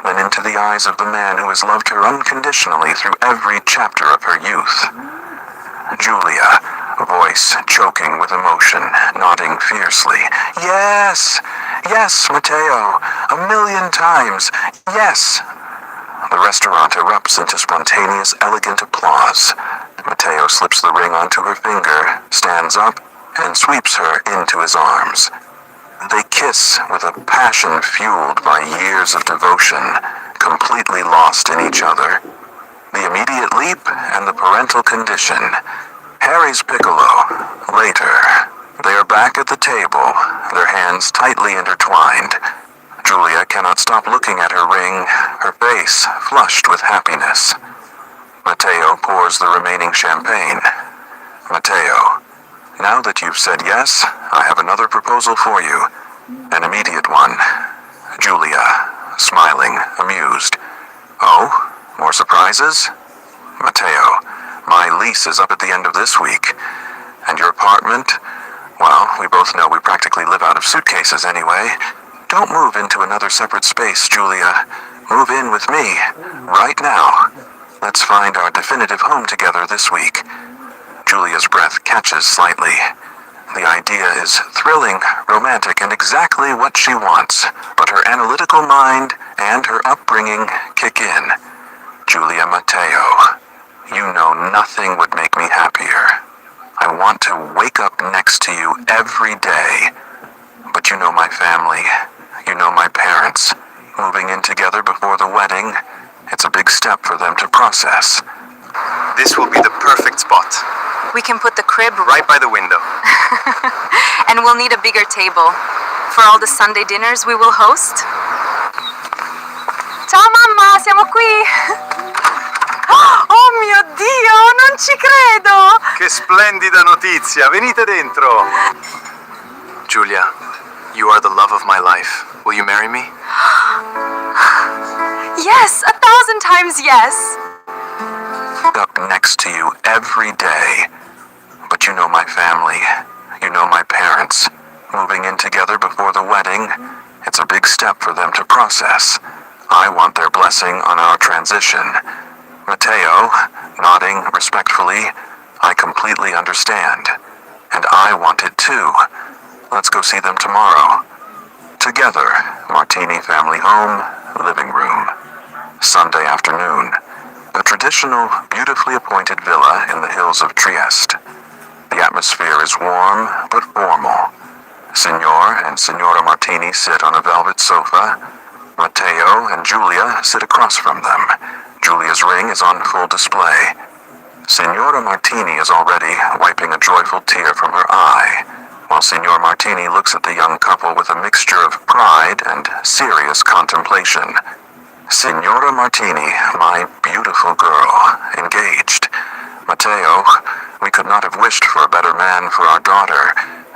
then into the eyes of the man who has loved her unconditionally through every chapter of her youth. Giulia, voice choking with emotion, nodding fiercely. Yes! Yes, Matteo! 1,000,000 times! Yes! The restaurant erupts into spontaneous, elegant applause. Matteo slips the ring onto her finger, stands up, and sweeps her into his arms. They kiss with a passion fueled by years of devotion, completely lost in each other. The immediate leap and the parental condition. Harry's piccolo. Later, they are back at the table, their hands tightly intertwined. Giulia cannot stop looking at her ring, her face flushed with happiness. Matteo pours the remaining champagne. Matteo, now that you've said yes, I have another proposal for you. An immediate one. Giulia, smiling, amused. Oh, more surprises? Matteo, my lease is up at the end of this week. And your apartment? Well, we both know we practically live out of suitcases anyway. Don't move into another separate space, Giulia. Move in with me, right now. Let's find our definitive home together this week. Giulia's breath catches slightly. The idea is thrilling, romantic, and exactly what she wants, but her analytical mind and her upbringing kick in. Giulia Matteo, you know nothing would make me happier. I want to wake up next to you every day. But you know my family, you know my parents. Moving in together before the wedding, it's a big step for them to process. This will be the perfect spot, We can put the crib right by the window. and we'll need a bigger table. For all the Sunday dinners we will host. Ciao mamma, siamo qui! Oh mio Dio, non ci credo! Che splendida notizia! Venite dentro! Giulia, you are the love of my life. Will you marry me? Yes, 1,000 times yes! Up next to you every day. But you know my family, you know my parents. Moving in together before the wedding, it's a big step for them to process. I want their blessing on our transition. Matteo, nodding respectfully, I completely understand. And I want it too. Let's go see them tomorrow. Together, Martini family home, living room. Sunday afternoon. A traditional, beautifully appointed villa in the hills of Trieste. The atmosphere is warm but formal. Signor and Signora Martini sit on a velvet sofa. Matteo and Giulia sit across from them. Giulia's ring is on full display. Signora Martini is already wiping a joyful tear from her eye, while Signor Martini looks at the young couple with a mixture of pride and serious contemplation. Signora Martini, my beautiful girl, engaged. Matteo, we could not have wished for a better man for our daughter.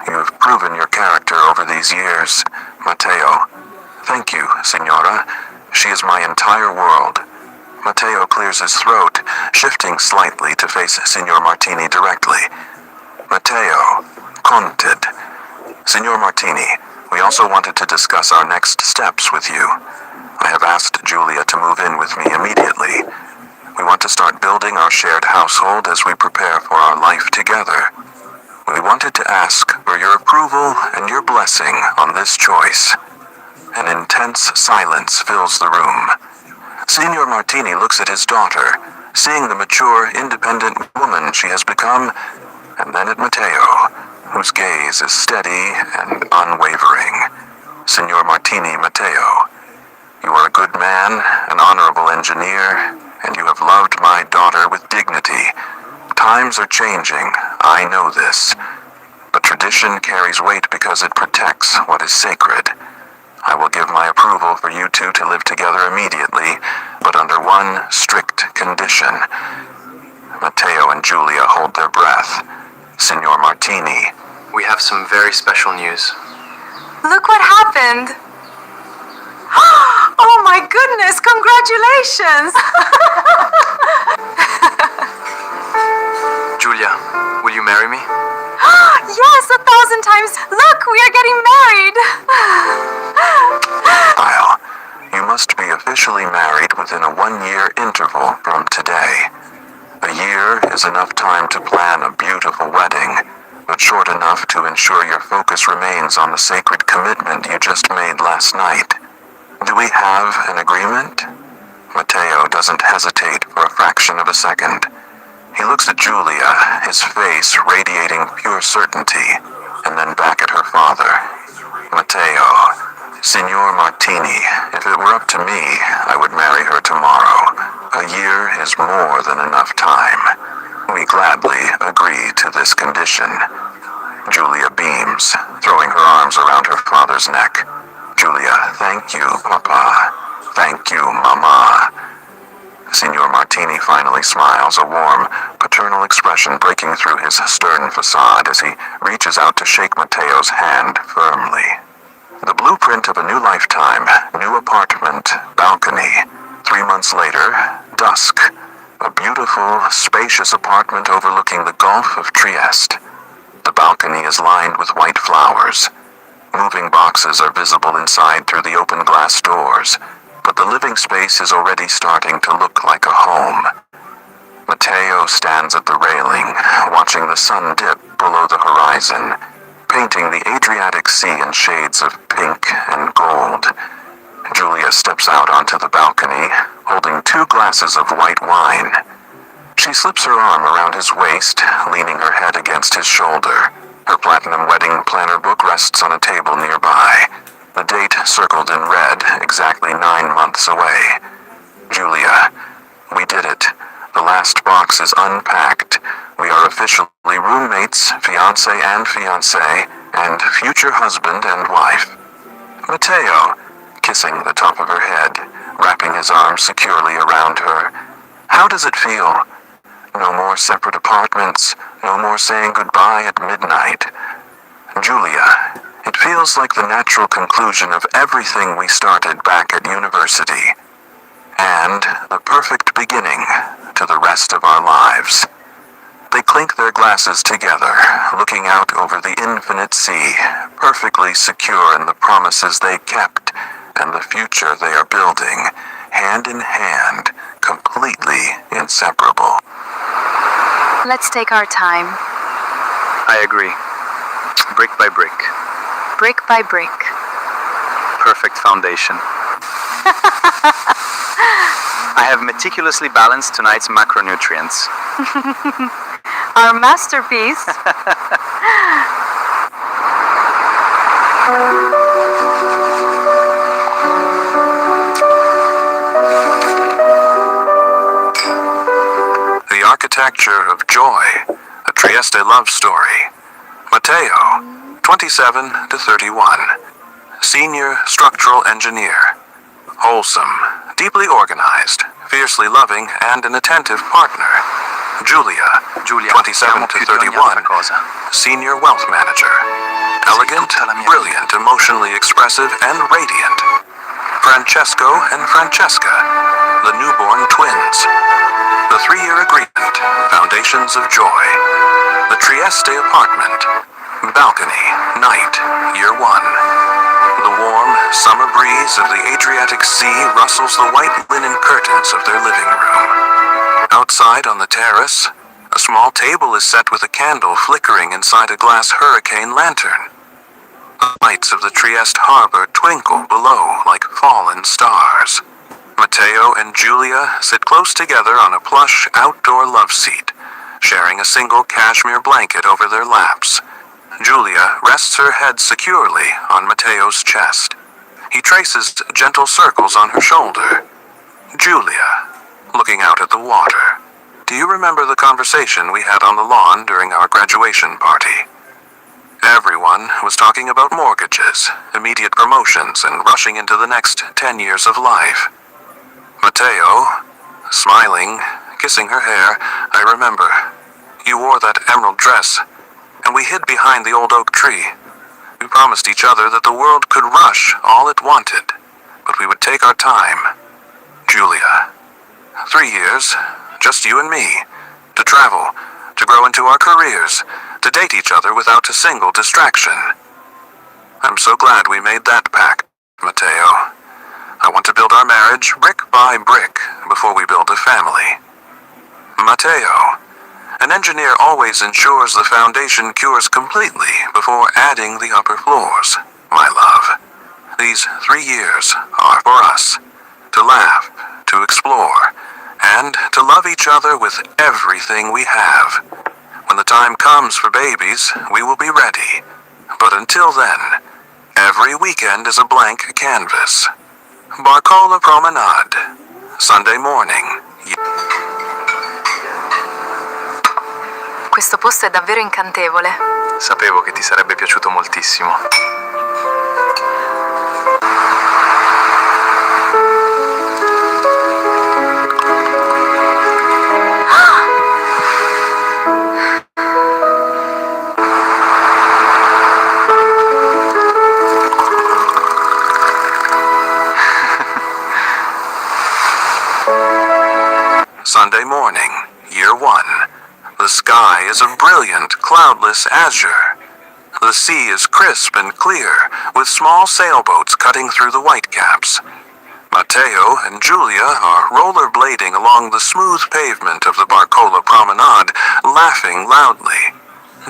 You have proven your character over these years. Matteo. Thank you, Signora. She is my entire world. Matteo clears his throat, shifting slightly to face Signor Martini directly. Matteo, conted. Signor Martini, we also wanted to discuss our next steps with you. I have asked Giulia to move in with me immediately. We want to start building our shared household as we prepare for our life together. We wanted to ask for your approval and your blessing on this choice. An intense silence fills the room. Signor Martini looks at his daughter, seeing the mature, independent woman she has become, and then at Matteo, whose gaze is steady and unwavering. Signor Martini, Matteo, you are a good man, an honorable engineer, and you have loved my daughter with dignity. Times are changing, I know this, but tradition carries weight because it protects what is sacred. I will give my approval for you two to live together immediately, but under one strict condition. Matteo and Giulia hold their breath. Signor Martini. We have some very special news. Look what happened! Oh my goodness, congratulations! Julia, will you marry me? Yes, 1,000 times! Look, we are getting married! Kyle, you must be officially married within a 1-year interval from today. A year is enough time to plan a beautiful wedding, but short enough to ensure your focus remains on the sacred commitment you just made last night. Do we have an agreement? Matteo doesn't hesitate for a fraction of a second. He looks at Giulia, his face radiating pure certainty, and then back at her father. Matteo, Signor Martini, if it were up to me, I would marry her tomorrow. A year is more than enough time. We gladly agree to this condition. Julia beams, throwing her arms around her father's neck. Julia, thank you, Papa. Thank you, Mama. Signor Martini finally smiles, a warm, paternal expression breaking through his stern facade as he reaches out to shake Matteo's hand firmly. The blueprint of a new lifetime, new apartment, balcony. 3 months later, dusk. A beautiful, spacious apartment overlooking the Gulf of Trieste. The balcony is lined with white flowers. Moving boxes are visible inside through the open glass doors, but the living space is already starting to look like a home. Matteo stands at the railing, watching the sun dip below the horizon, painting the Adriatic Sea in shades of pink and gold. Giulia steps out onto the balcony, holding 2 glasses of white wine. She slips her arm around his waist, leaning her head against his shoulder. Her platinum wedding planner book rests on a table nearby. The date circled in red, exactly 9 months away. Julia, we did it. The last box is unpacked. We are officially roommates, fiancé and fiancée, and future husband and wife. Matteo, kissing the top of her head, wrapping his arms securely around her. How does it feel? No more separate apartments, no more saying goodbye at midnight. Julia, it feels like the natural conclusion of everything we started back at university. And the perfect beginning to the rest of our lives. They clink their glasses together, looking out over the infinite sea, perfectly secure in the promises they kept and the future they are building, hand in hand, completely inseparable. Let's take our time, I agree. Brick by brick. brick by brick. Perfect foundation. I have meticulously balanced tonight's macronutrients. Our masterpiece. The Architecture of Joy, a Trieste love story. Matteo, 27 to 31. Senior structural engineer. Wholesome, deeply organized, fiercely loving, and an attentive partner. Julia, 27 to 31. Senior wealth manager. Elegant, brilliant, emotionally expressive, and radiant. Francesco and Francesca, the newborn twins. The 3-year agreement, foundations of joy. The Trieste apartment, balcony, night, year 1. The warm, summer breeze of the Adriatic Sea rustles the white linen curtains of their living room. Outside on the terrace, a small table is set with a candle flickering inside a glass hurricane lantern. The lights of the Trieste harbor twinkle below like fallen stars. Matteo and Giulia sit close together on a plush outdoor love seat, sharing a single cashmere blanket over their laps. Giulia rests her head securely on Matteo's chest. He traces gentle circles on her shoulder. Giulia, looking out at the water. Do you remember the conversation we had on the lawn during our graduation party? Everyone was talking about mortgages, immediate promotions, and rushing into the next 10 years of life. Matteo, smiling, kissing her hair, I remember. You wore that emerald dress, and we hid behind the old oak tree. We promised each other that the world could rush all it wanted, but we would take our time. Giulia. 3 years, just you and me, to travel, to grow into our careers, to date each other without a single distraction. I'm so glad we made that pact, Matteo. I want to build our marriage brick by brick before we build a family. Matteo, an engineer always ensures the foundation cures completely before adding the upper floors, my love. These 3 years are for us, to laugh, to explore, and to love each other with everything we have. When the time comes for babies, we will be ready. But until then, every weekend is a blank canvas. Barcola Promenade, Sunday morning. Questo posto è davvero incantevole. Sapevo che ti sarebbe piaciuto moltissimo. Sunday morning, year 1. The sky is a brilliant, cloudless azure. The sea is crisp and clear, with small sailboats cutting through the whitecaps. Matteo and Giulia are rollerblading along the smooth pavement of the Barcola Promenade, laughing loudly.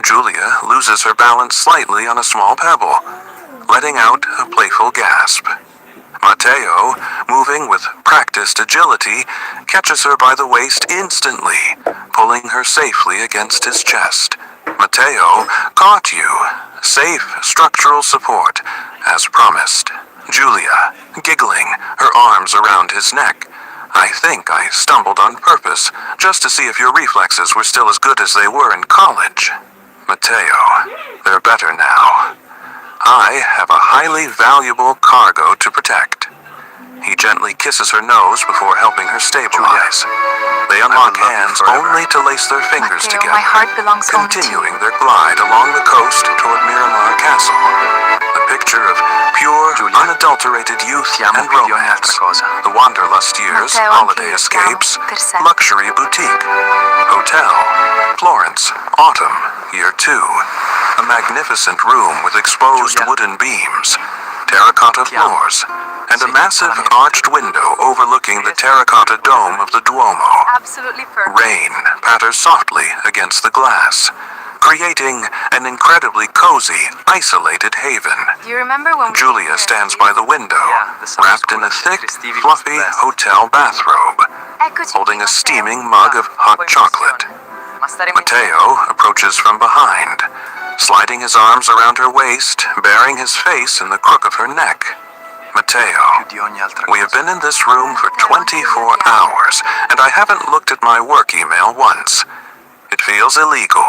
Giulia loses her balance slightly on a small pebble, letting out a playful gasp. Matteo, moving with practiced agility, catches her by the waist instantly, pulling her safely against his chest. Matteo caught you. Safe structural support, as promised. Giulia, giggling, her arms around his neck. I think I stumbled on purpose, just to see if your reflexes were still as good as they were in college. Matteo, they're better now. I have a highly valuable cargo to protect. He gently kisses her nose before helping her stabilize. They unlock hands only to lace their fingers Matteo, together, my heart belongs home to continuing their glide along the coast toward Miramar Castle. A picture of pure, unadulterated youth and romance. The wanderlust years, Matteo, holiday anche io ti amo, escapes, per sempre. luxury boutique, hotel, Florence, autumn, year 2. A magnificent room with exposed wooden beams, terracotta floors, and a massive arched window overlooking the terracotta dome of the Duomo. Absolutely perfect. Rain patters softly against the glass, creating an incredibly cozy, isolated haven. Do you remember when Giulia stands by the window, Yeah, the summer wrapped in a school thick, at Stevie was fluffy the best. hotel bathrobe, Eccoci holding qui, a Matteo. steaming mug of hot chocolate. Ma staremo insieme. Matteo approaches from behind, sliding his arms around her waist, burying his face in the crook of her neck. Matteo, we have been in this room for 24 hours, and I haven't looked at my work email once. It feels illegal.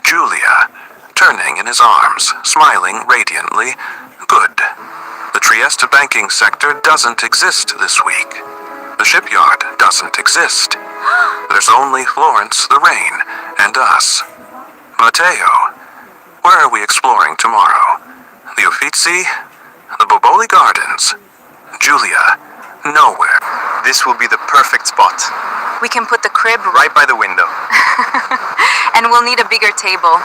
Giulia, turning in his arms, smiling radiantly. Good. The Trieste banking sector doesn't exist this week. The shipyard doesn't exist. There's only Florence, the rain, and us. Matteo, Where are we exploring tomorrow? The Uffizi? The Boboli Gardens? Giulia? Nowhere. This will be the perfect spot, We can put the crib right by the window. and we'll need a bigger table.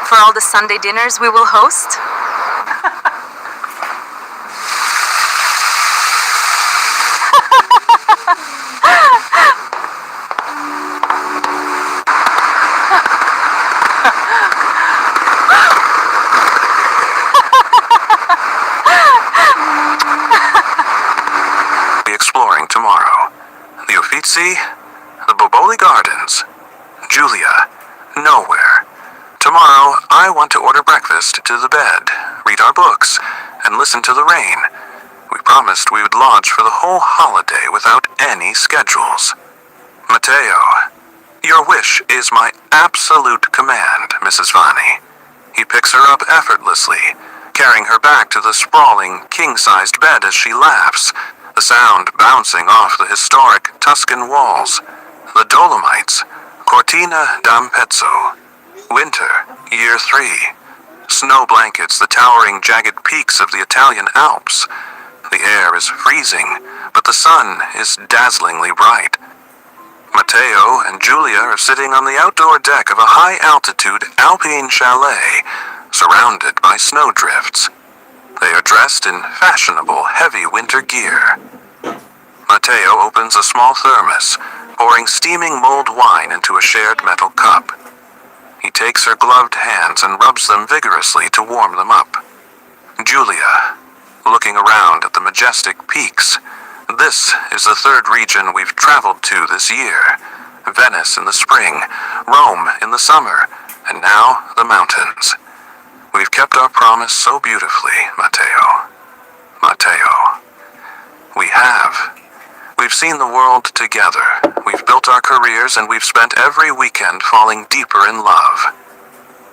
For all the Sunday dinners we will host. Be exploring tomorrow. The Uffizi? The Boboli Gardens? Giulia? Nowhere. Tomorrow, I want to order breakfast to the bed, read our books, and listen to the rain. We promised we would lodge for the whole holiday without any schedules. Matteo, your wish is my absolute command, Mrs. Vanni. He picks her up effortlessly, carrying her back to the sprawling, king-sized bed as she laughs, the sound bouncing off the historic Tuscan walls. The Dolomites, Cortina d'Ampezzo. Winter, year 3. Snow blankets the towering, jagged peaks of the Italian Alps. The air is freezing, but the sun is dazzlingly bright. Matteo and Giulia are sitting on the outdoor deck of a high-altitude alpine chalet, surrounded by snowdrifts. They are dressed in fashionable, heavy winter gear. Matteo opens a small thermos, pouring steaming mulled wine into a shared metal cup. He takes her gloved hands and rubs them vigorously to warm them up. Giulia, looking around at the majestic peaks. This is the third region we've traveled to this year. Venice in the spring, Rome in the summer, and now the mountains. We've kept our promise so beautifully, Matteo. Matteo. We have. We've seen the world together. We've built our careers, and we've spent every weekend falling deeper in love.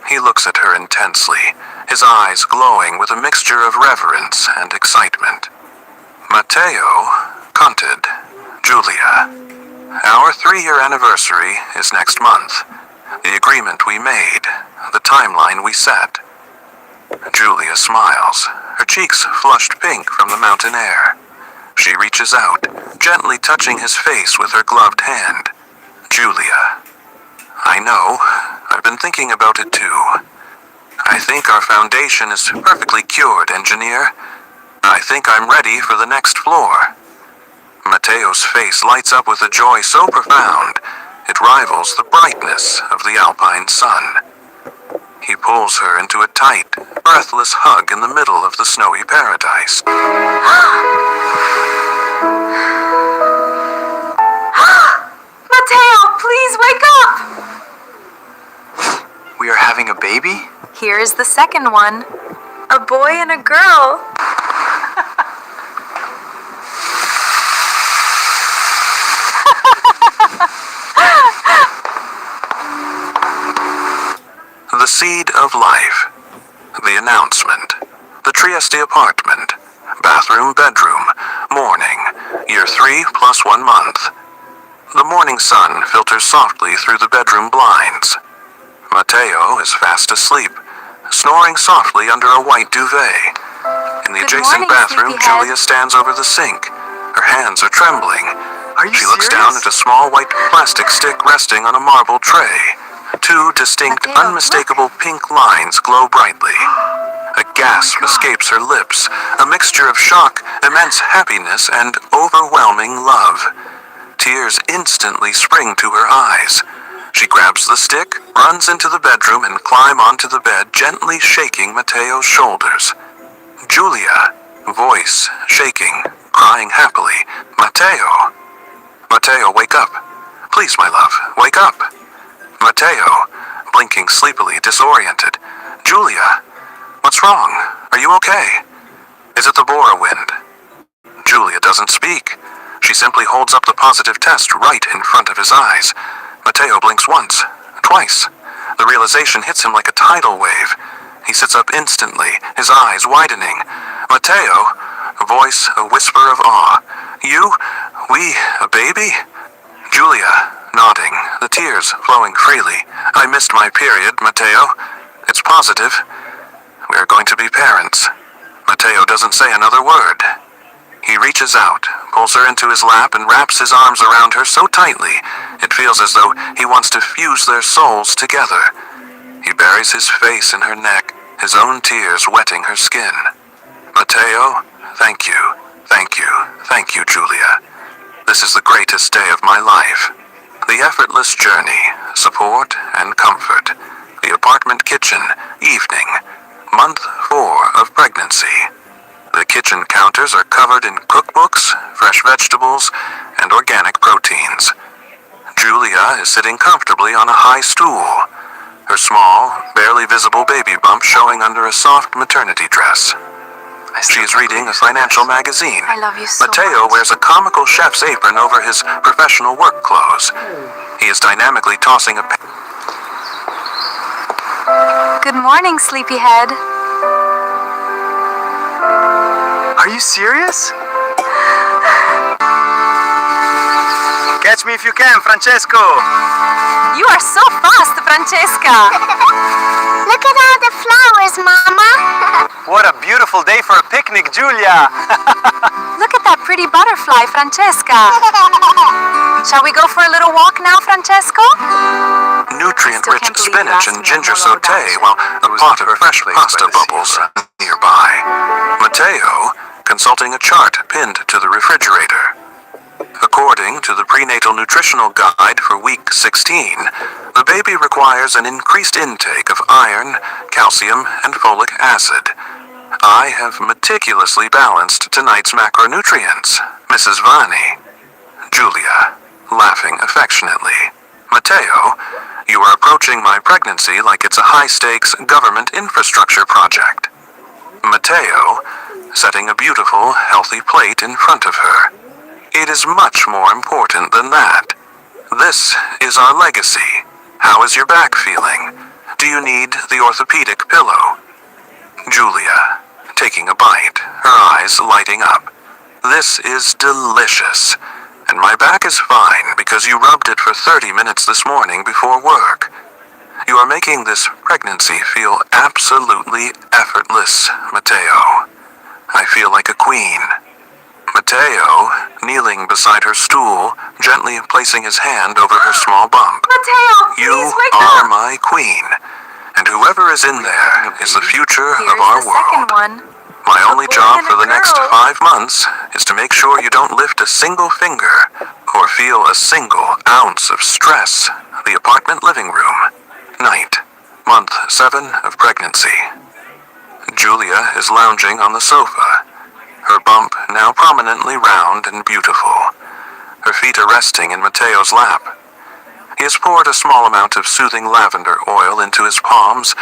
He looks at her intensely, his eyes glowing with a mixture of reverence and excitement. Matteo conted Giulia. Our 3-year anniversary is next month. The agreement we made, the timeline we set. Giulia smiles, her cheeks flushed pink from the mountain air. She reaches out, gently touching his face with her gloved hand. Giulia. I know. I've been thinking about it too. I think our foundation is perfectly cured, engineer. I think I'm ready for the next floor. Matteo's face lights up with a joy so profound, it rivals the brightness of the alpine sun. He pulls her into a tight, breathless hug in the middle of the snowy paradise. Matteo, please wake up! We are having a baby? Here is the second one. A boy and a girl. The seed of life. The announcement. The Trieste apartment. Bathroom, bedroom. Morning. Year 3 plus 1 month. The morning sun filters softly through the bedroom blinds. Matteo is fast asleep, snoring softly under a white duvet. In the Good adjacent morning, bathroom, sleepyhead. Giulia stands over the sink. Her hands are trembling. Are you She looks serious? down at a small white plastic stick resting on a marble tray. 2 distinct, Matteo, unmistakable pink lines glow brightly. A gasp escapes her lips, a mixture of shock, immense happiness, and overwhelming love. Tears instantly spring to her eyes. She grabs the stick, runs into the bedroom, and climbs onto the bed, gently shaking Matteo's shoulders. Giulia, voice shaking, crying happily, Matteo. Matteo, wake up. Please, my love, wake up. Matteo, blinking sleepily, disoriented. Giulia, what's wrong? Are you okay? Is it the Bora wind? Giulia doesn't speak. She simply holds up the positive test right in front of his eyes. Matteo blinks once, twice. The realization hits him like a tidal wave. He sits up instantly, his eyes widening. Matteo, a voice, a whisper of awe. You? We? A baby? Giulia, nodding, the tears flowing freely. I missed my period, Matteo. It's positive. they're going to be parents. Matteo doesn't say another word. He reaches out, pulls her into his lap, and wraps his arms around her so tightly, it feels as though he wants to fuse their souls together. He buries his face in her neck, his own tears wetting her skin. Matteo, thank you, thank you, thank you, Julia. This is the greatest day of my life. The effortless journey, support and comfort. The apartment kitchen, evening, month 4 of pregnancy. The kitchen counters are covered in cookbooks, fresh vegetables, and organic proteins. Julia is sitting comfortably on a high stool, her small, barely visible baby bump showing under a soft maternity dress. She is reading a financial magazine. I love you so Matteo much. wears a comical chef's apron over his professional work clothes. He is dynamically tossing a Good morning, sleepyhead. Are you serious? Catch me if you can, Francesco! You are so fast, Francesca. Look at all the flowers, Mama. What a beautiful day for a picnic, Julia! Look at that pretty butterfly, Francesca. Shall we go for a little walk now, Francesco? nutrient-rich can't believe spinach you and asked me ginger all about sauté it. while a pot of fresh pasta bubbles nearby. Matteo consulting a chart pinned to the refrigerator. According to the prenatal nutritional guide for week 16, the baby requires an increased intake of iron, calcium, and folic acid. I have meticulously balanced tonight's macronutrients, Mrs. Vani. Julia, laughing affectionately. Matteo, you are approaching my pregnancy like it's a high-stakes government infrastructure project. Matteo, setting a beautiful, healthy plate in front of her. It is much more important than that. This is our legacy. How is your back feeling? Do you need the orthopedic pillow? Julia, taking a bite, her eyes lighting up. This is delicious. And my back is fine because you rubbed it for 30 minutes this morning before work. You are making this pregnancy feel absolutely effortless, Matteo. I feel like a queen. Matteo, kneeling beside her stool, gently placing his hand over her small bump. Matteo, You please wake are up! my queen, and whoever is in there is the future Here's of our the second world. one. My only boy job and for a the next girl. 5 months is to make sure you don't lift a single finger or feel a single ounce of stress. The apartment living room. Night. Month 7 of pregnancy. Julia is lounging on the sofa, her bump now prominently round and beautiful. Her feet are resting in Matteo's lap. He has poured a small amount of soothing lavender oil into his palms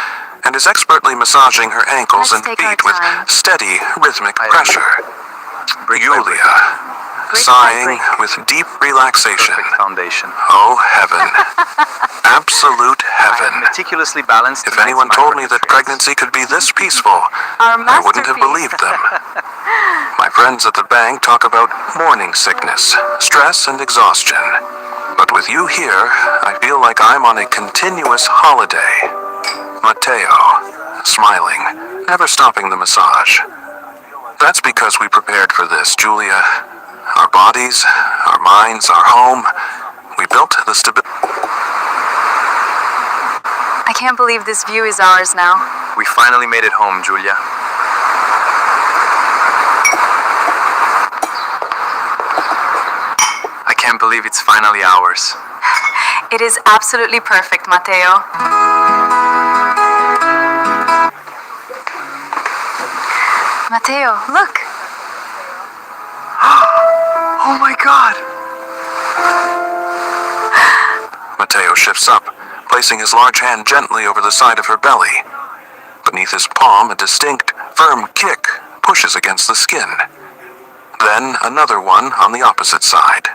and is expertly massaging her ankles Let's and take our feet with time. steady, rhythmic pressure. Julia, sighing with deep relaxation. Perfect foundation. Oh, heaven. Absolute I have heaven. meticulously balanced. If anyone told me that pregnancy could be this peaceful, Our I wouldn't have masterpiece. believed them. My friends at the bank talk about morning sickness, stress, and exhaustion. But with you here, I feel like I'm on a continuous holiday. Matteo, smiling, never stopping the massage. That's because we prepared for this, Julia. Our bodies, our minds, our home. We built the stability. I can't believe this view is ours now. We finally made it home, Julia. I can't believe it's finally ours. It is absolutely perfect, Matteo. Matteo, look. Oh my god! Matteo shifts up, placing his large hand gently over the side of her belly. Beneath his palm, a distinct, firm kick pushes against the skin. Then another one on the opposite side.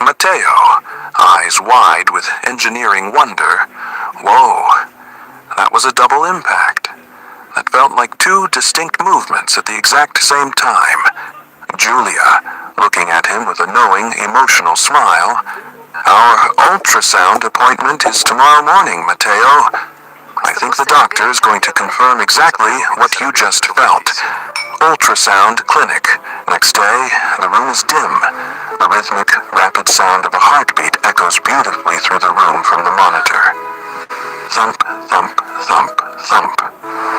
Matteo, eyes wide with engineering wonder. Whoa, that was a double impact. That felt like 2 distinct movements at the exact same time. Julia, looking at him with a knowing, emotional smile. Our ultrasound appointment is tomorrow morning, Matteo. I think the doctor is going to confirm exactly what you just felt. Ultrasound clinic. Next day, the room is dim. The rhythmic, rapid sound of a heartbeat echoes beautifully through the room from the monitor. Thump, thump, thump, thump.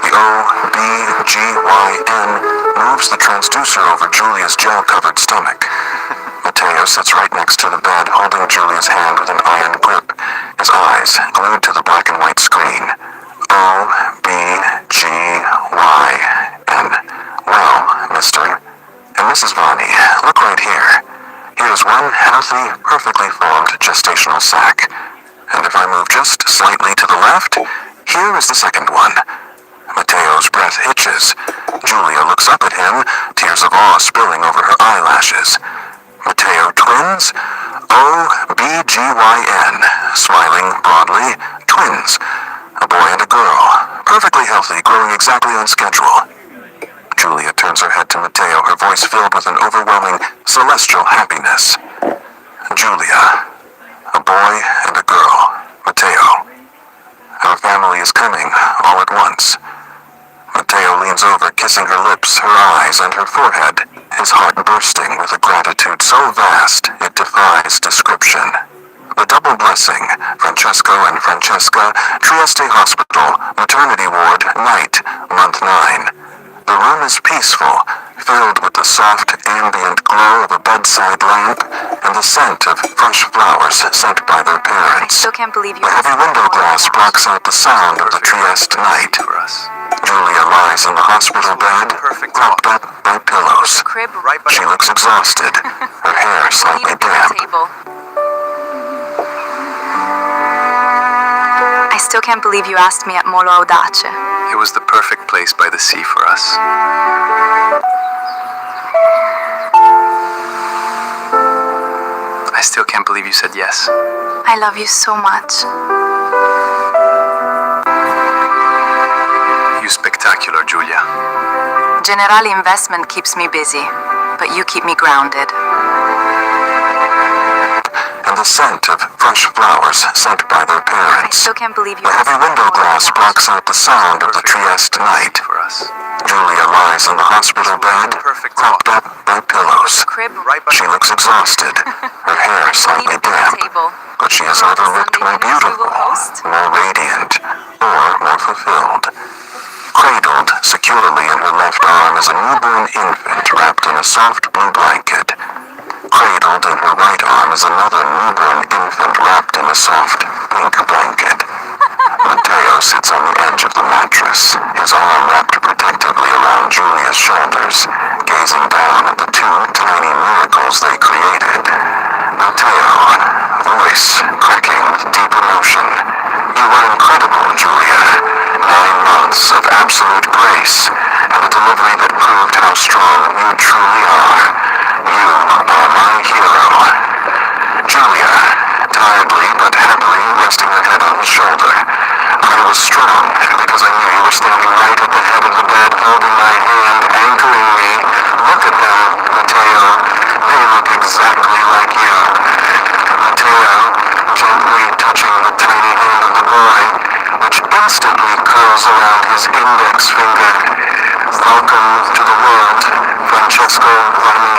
The OBGYN moves the transducer over Julia's gel-covered stomach. Mateo sits right next to the bed, holding Julia's hand with an iron grip, his eyes glued to the black and white screen. OBGYN. Well, Mr. and Mrs. Vani, look right here. Here's one healthy, perfectly formed gestational sac. And if I move just slightly to the left, here is the second one. Mateo's breath hitches. Julia looks up at him, tears of awe spilling over her eyelashes. Mateo twins? OBGYN. Smiling broadly, twins. A boy and a girl. Perfectly healthy, growing exactly on schedule. Julia turns her head to Mateo, her voice filled with an overwhelming, celestial happiness. Julia. A boy and a girl. Mateo. Our family is coming, all at once. Mateo leans over, kissing her lips, her eyes, and her forehead, his heart bursting with a gratitude so vast it defies description. The double blessing, Francesco and Francesca, Trieste Hospital, Maternity Ward, night, month 9. The room is peaceful, filled with the soft, ambient glow of a bedside lamp and the scent of fresh flowers sent by their parents. Still can't believe you The heavy window glass blocks out the sound of the Trieste night. For us. Julia lies in the hospital bed, propped up by pillows. crib Right by She looks exhausted, her hair slightly damp. table. I still can't believe you asked me at Molo Audace. It was the perfect place by the sea for us. I still can't believe you said yes. I love you so much. You spectacular, Julia. Generali investment keeps me busy, but you keep me grounded. And the scent of fresh flowers sent by their I parents. still can't believe you The heavy window glass blocks out the sound of the Trieste night. For us. Julia lies in the hospital bed, propped up by pillows. crib Right by She looks exhausted, her hair slightly damp, table. but she has never looked more beautiful, more radiant, or more fulfilled. Cradled securely in her left arm is a newborn infant wrapped in a soft blue blanket. Cradled in her right arm is another newborn infant wrapped in a soft pink blanket. Mateo sits on the edge of the mattress, his arm wrapped protectively around Julia's shoulders, gazing down at the two tiny miracles they created. Mateo, voice cracking with deep emotion. You were incredible, Julia. 9 months of absolute grace, and a delivery that proved how strong you truly are. You are my hero. Julia, tiredly but happily resting her head on his shoulder. I was strong because I knew you were standing right at the head of the bed, holding my hand, anchoring me. Look at them, Mateo. They look exactly like you. Mateo, gently touching the tiny hand of the boy, which instantly curls around his index finger. Welcome to the world, Francesco Vani.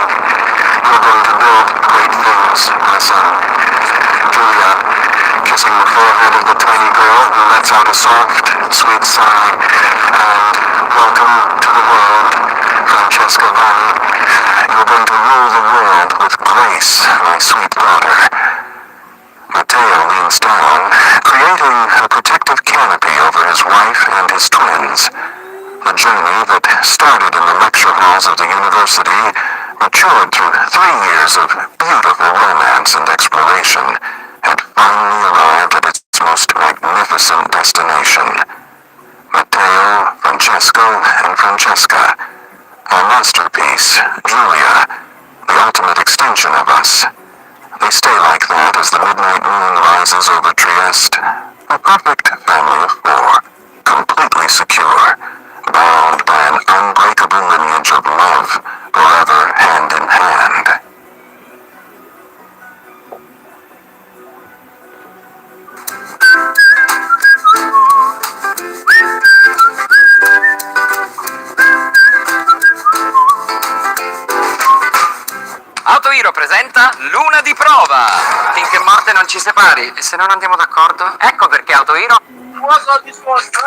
You're going to build great things, my son. Julia, kissing the forehead of the tiny girl, who lets out a soft, sweet sigh. And welcome to the world, Francesca Vani. You're going to rule the world with grace, my sweet daughter. Mateo leans down, creating a protective canopy over his wife and his twins. The journey that started in the lecture halls of the university matured through 3 years of beautiful romance and exploration, had finally arrived at its most magnificent destination. Mateo, Francesco, and Francesca. A masterpiece, Julia, the ultimate extension of us. They stay like that as the midnight moon rises over Trieste. A perfect family of 4, completely secure, bound by an unbreakable lineage of love, forever hand in hand. Autoiro presenta Luna di prova. Finché morte non ci separi. E se non andiamo d'accordo? Ecco perché Autoiro... Cosa disposta?